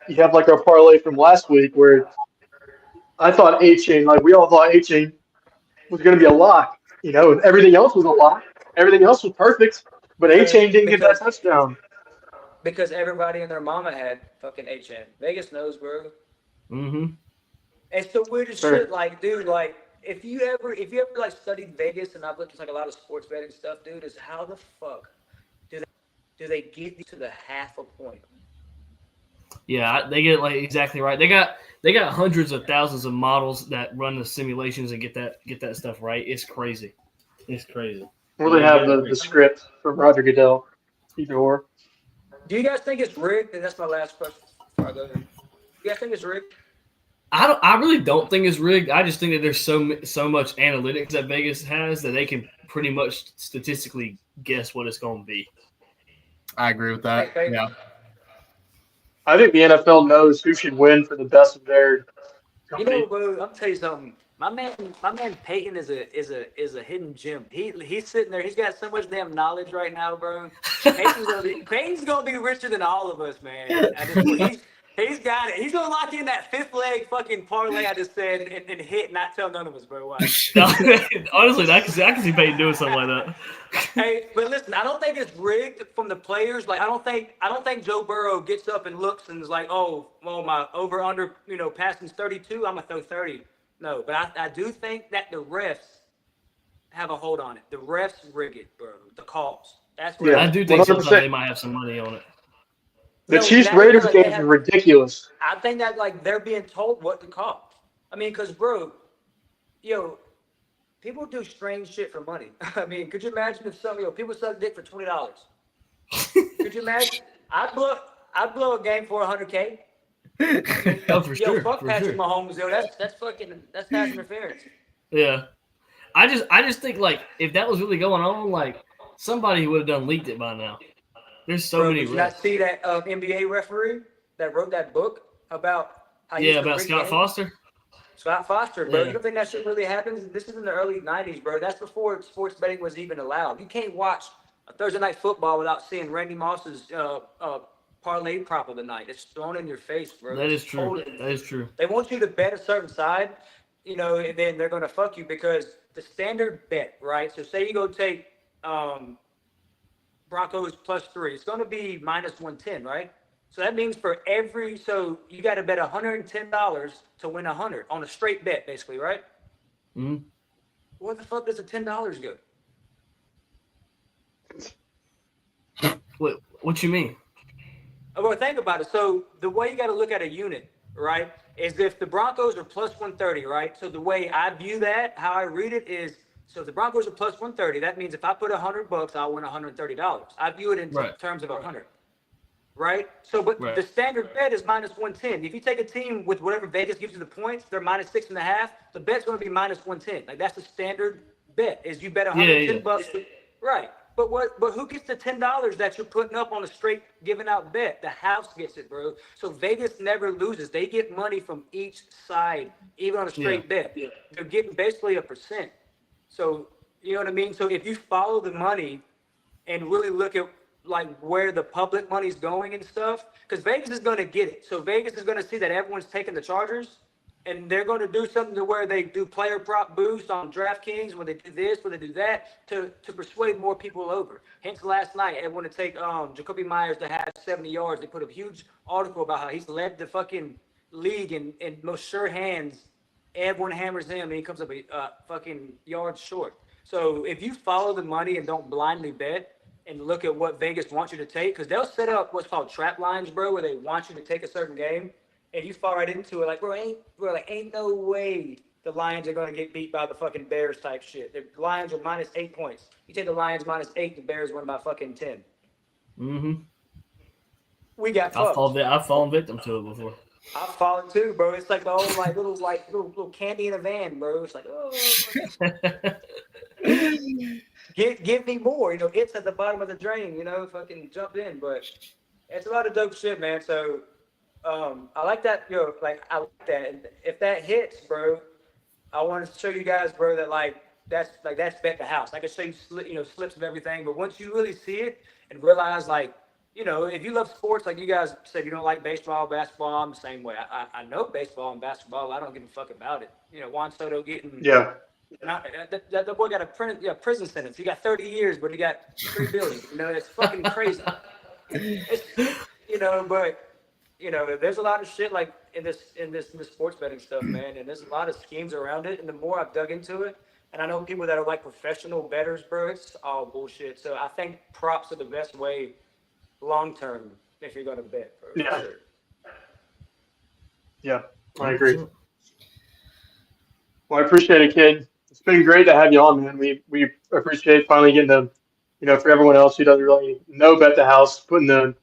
like our parlay from last week where I thought A chain, like we all thought A chain was going to be a lock, and everything else was a lock. Everything else was perfect, but A Because chain didn't get that because touchdown. because everybody and their mama had fucking HN. Vegas knows, bro. Mm-hmm. It's the weirdest Fair. shit. Like, dude, like if you ever like studied Vegas, and I've looked at like a lot of sports betting stuff, dude, is how the fuck do they get you to the half a point? Yeah, they get it like exactly right. They got hundreds of thousands of models that run the simulations and get that stuff right. It's crazy. It's crazy. Well, But they they have get it the right. script from Roger Goodell. Either or. Do you guys think it's rigged? And that's my last question before I go. Do you guys think it's rigged? I really don't think it's rigged. I just think that there's so much analytics that Vegas has that they can pretty much statistically guess what it's going to be. I agree with that. Okay. Yeah. I think the NFL knows who should win for the best of their You know, company. bro, I'll tell you something. My man Peyton is a hidden gem. He's sitting there. He's got so much damn knowledge right now, bro. Peyton's gonna be richer than all of us, man. He's got it. He's gonna lock in that fifth leg fucking parlay I just said and hit, not tell none of us, bro. Watch. Honestly, I can see Peyton doing something like that. Hey, but listen, I don't think it's rigged from the players. Like, I don't think Joe Burrow gets up and looks and is like, oh, well, my over under, passing's 32. I'm gonna throw 30. No, but I do think that the refs have a hold on it. The refs rig it, bro. The calls. That's where Yeah. I do think sometimes 100%. they might have some money on it. The No, Chiefs not Raiders even, like, game they is have. ridiculous. I think that like they're being told what to call. I mean, because bro, people do strange shit for money. I mean, could you imagine if people suck dick for $20? Could you imagine? I'd blow a game for $100K. Oh, for sure. Fuck For Patrick sure. Mahomes, that's pass interference. Yeah. I just think like if that was really going on, like somebody would have done leaked it by now. There's so Bro, many did you not refs. see that NBA referee that wrote that book about how he Yeah, used to about rig Scott games? Foster. Scott Foster, bro. Yeah. You don't think that shit really happens? This is in the early 90s, bro. That's before sports betting was even allowed. You can't watch a Thursday night football without seeing Randy Moss's parlay prop of the night. It's thrown in your face, bro. That It's is true. totally- That is true. They want you to bet a certain side, and then they're going to fuck you because the standard bet, right? So say you go take Broncos +3. It's going to be -110, right? So that means so you got to bet $110 to win 100 on a straight bet, basically, right? Mhm. Where the fuck does the $10 go? What you mean? Well, think about it. So the way you got to look at a unit, right, is if the Broncos are +130, right? So the way I view that, how I read it is, so if the Broncos are +130, that means if I put $100, I'll win $130. I view it in Right. terms of 100, right? So, but Right. the standard bet is -110. If you take a team with whatever Vegas gives you the points, they're -6.5. The bet's going to be -110. Like that's the standard bet. Is you bet $110, right? But who gets the $10 that you're putting up on a straight giving out bet? The house gets it, bro. So Vegas never loses. They get money from each side, even on a straight bet. They're getting basically a percent. So you know what I mean? So if you follow the money and really look at like where the public money's going and stuff, because Vegas is going to get it. So Vegas is going to see that everyone's taking the Chargers, and they're going to do something to where they do player prop boost on DraftKings, when they do this, when they do that, to persuade more people over. Hence, last night, everyone to take Jacoby Myers to have 70 yards. They put a huge article about how he's led the fucking league in most sure hands. Everyone hammers him, and he comes up a fucking yards short. So if you follow the money and don't blindly bet and look at what Vegas wants you to take, because they'll set up what's called trap lines, bro, where they want you to take a certain game, and you fall right into it, like, ain't no way the Lions are going to get beat by the fucking Bears type shit. The Lions are -8 points. You take the Lions -8, the Bears win by fucking 10. Mm-hmm. We got fucked. I've fallen victim to it before. I've fallen too, bro. It's like the old little candy in a van, bro. It's like, oh, give me more. It's at the bottom of the drain. Fucking jump in. But it's a lot of dope shit, man. So I like that. I like that. And if that hits, bro, I want to show you guys, bro, that that's bet the house. I can show you slips of everything, but once you really see it and realize if you love sports, like you guys said, you don't like baseball, basketball. I'm the same way. I know baseball and basketball. I don't give a fuck about it. Juan Soto getting that boy got a prison sentence. He got 30 years, but he got $3 billion. It's fucking crazy. But there's a lot of shit like in this sports betting stuff, man, and there's a lot of schemes around it. And the more I've dug into it, and I know people that are like professional bettors, bro, it's all bullshit. So I think props are the best way long term if you're gonna bet, bro. Yeah. Sure. Yeah, I agree. Well, I appreciate it, kid. It's been great to have you on, man. We appreciate finally getting to, for everyone else who doesn't really know Bet the House, putting a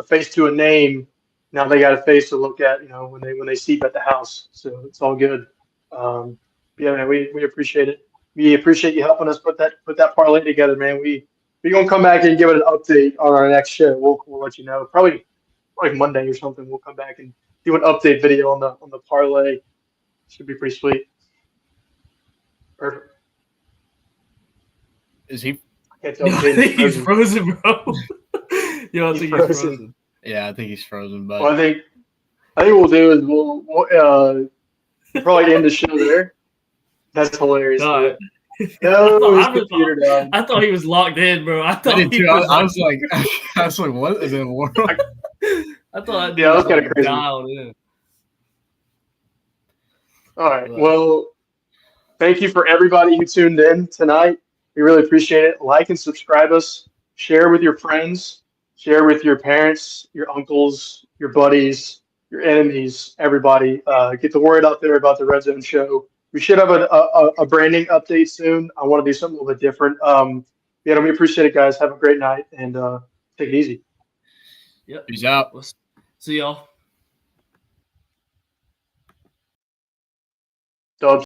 face to a name. Now they got a face to look at, when they see Bet the House. So it's all good. Yeah, man, we appreciate it. We appreciate you helping us put that parlay together, man. We're gonna come back and give it an update on our next show. We'll let you know. Probably like Monday or something. We'll come back and do an update video on the parlay. Should be pretty sweet. Perfect. Is he? I can't tell. I think he's frozen, bro. Yo, I think he's frozen. Yeah, I think he's frozen. But well, I think what we'll do is we'll probably end the show there. That's hilarious. No, his computer died. I thought he was locked in, bro. I thought I did too. I was like, what is in the world? I thought that was kind of crazy. Dialed in. All right. Well, thank you for everybody who tuned in tonight. We really appreciate it. Like and subscribe us. Share with your friends. Share with your parents, your uncles, your buddies, your enemies, everybody. Get the word out there about the Red Zone Show. We should have a branding update soon. I want to do something a little bit different. We appreciate it, guys. Have a great night and take it easy. Yep. Peace out. See y'all.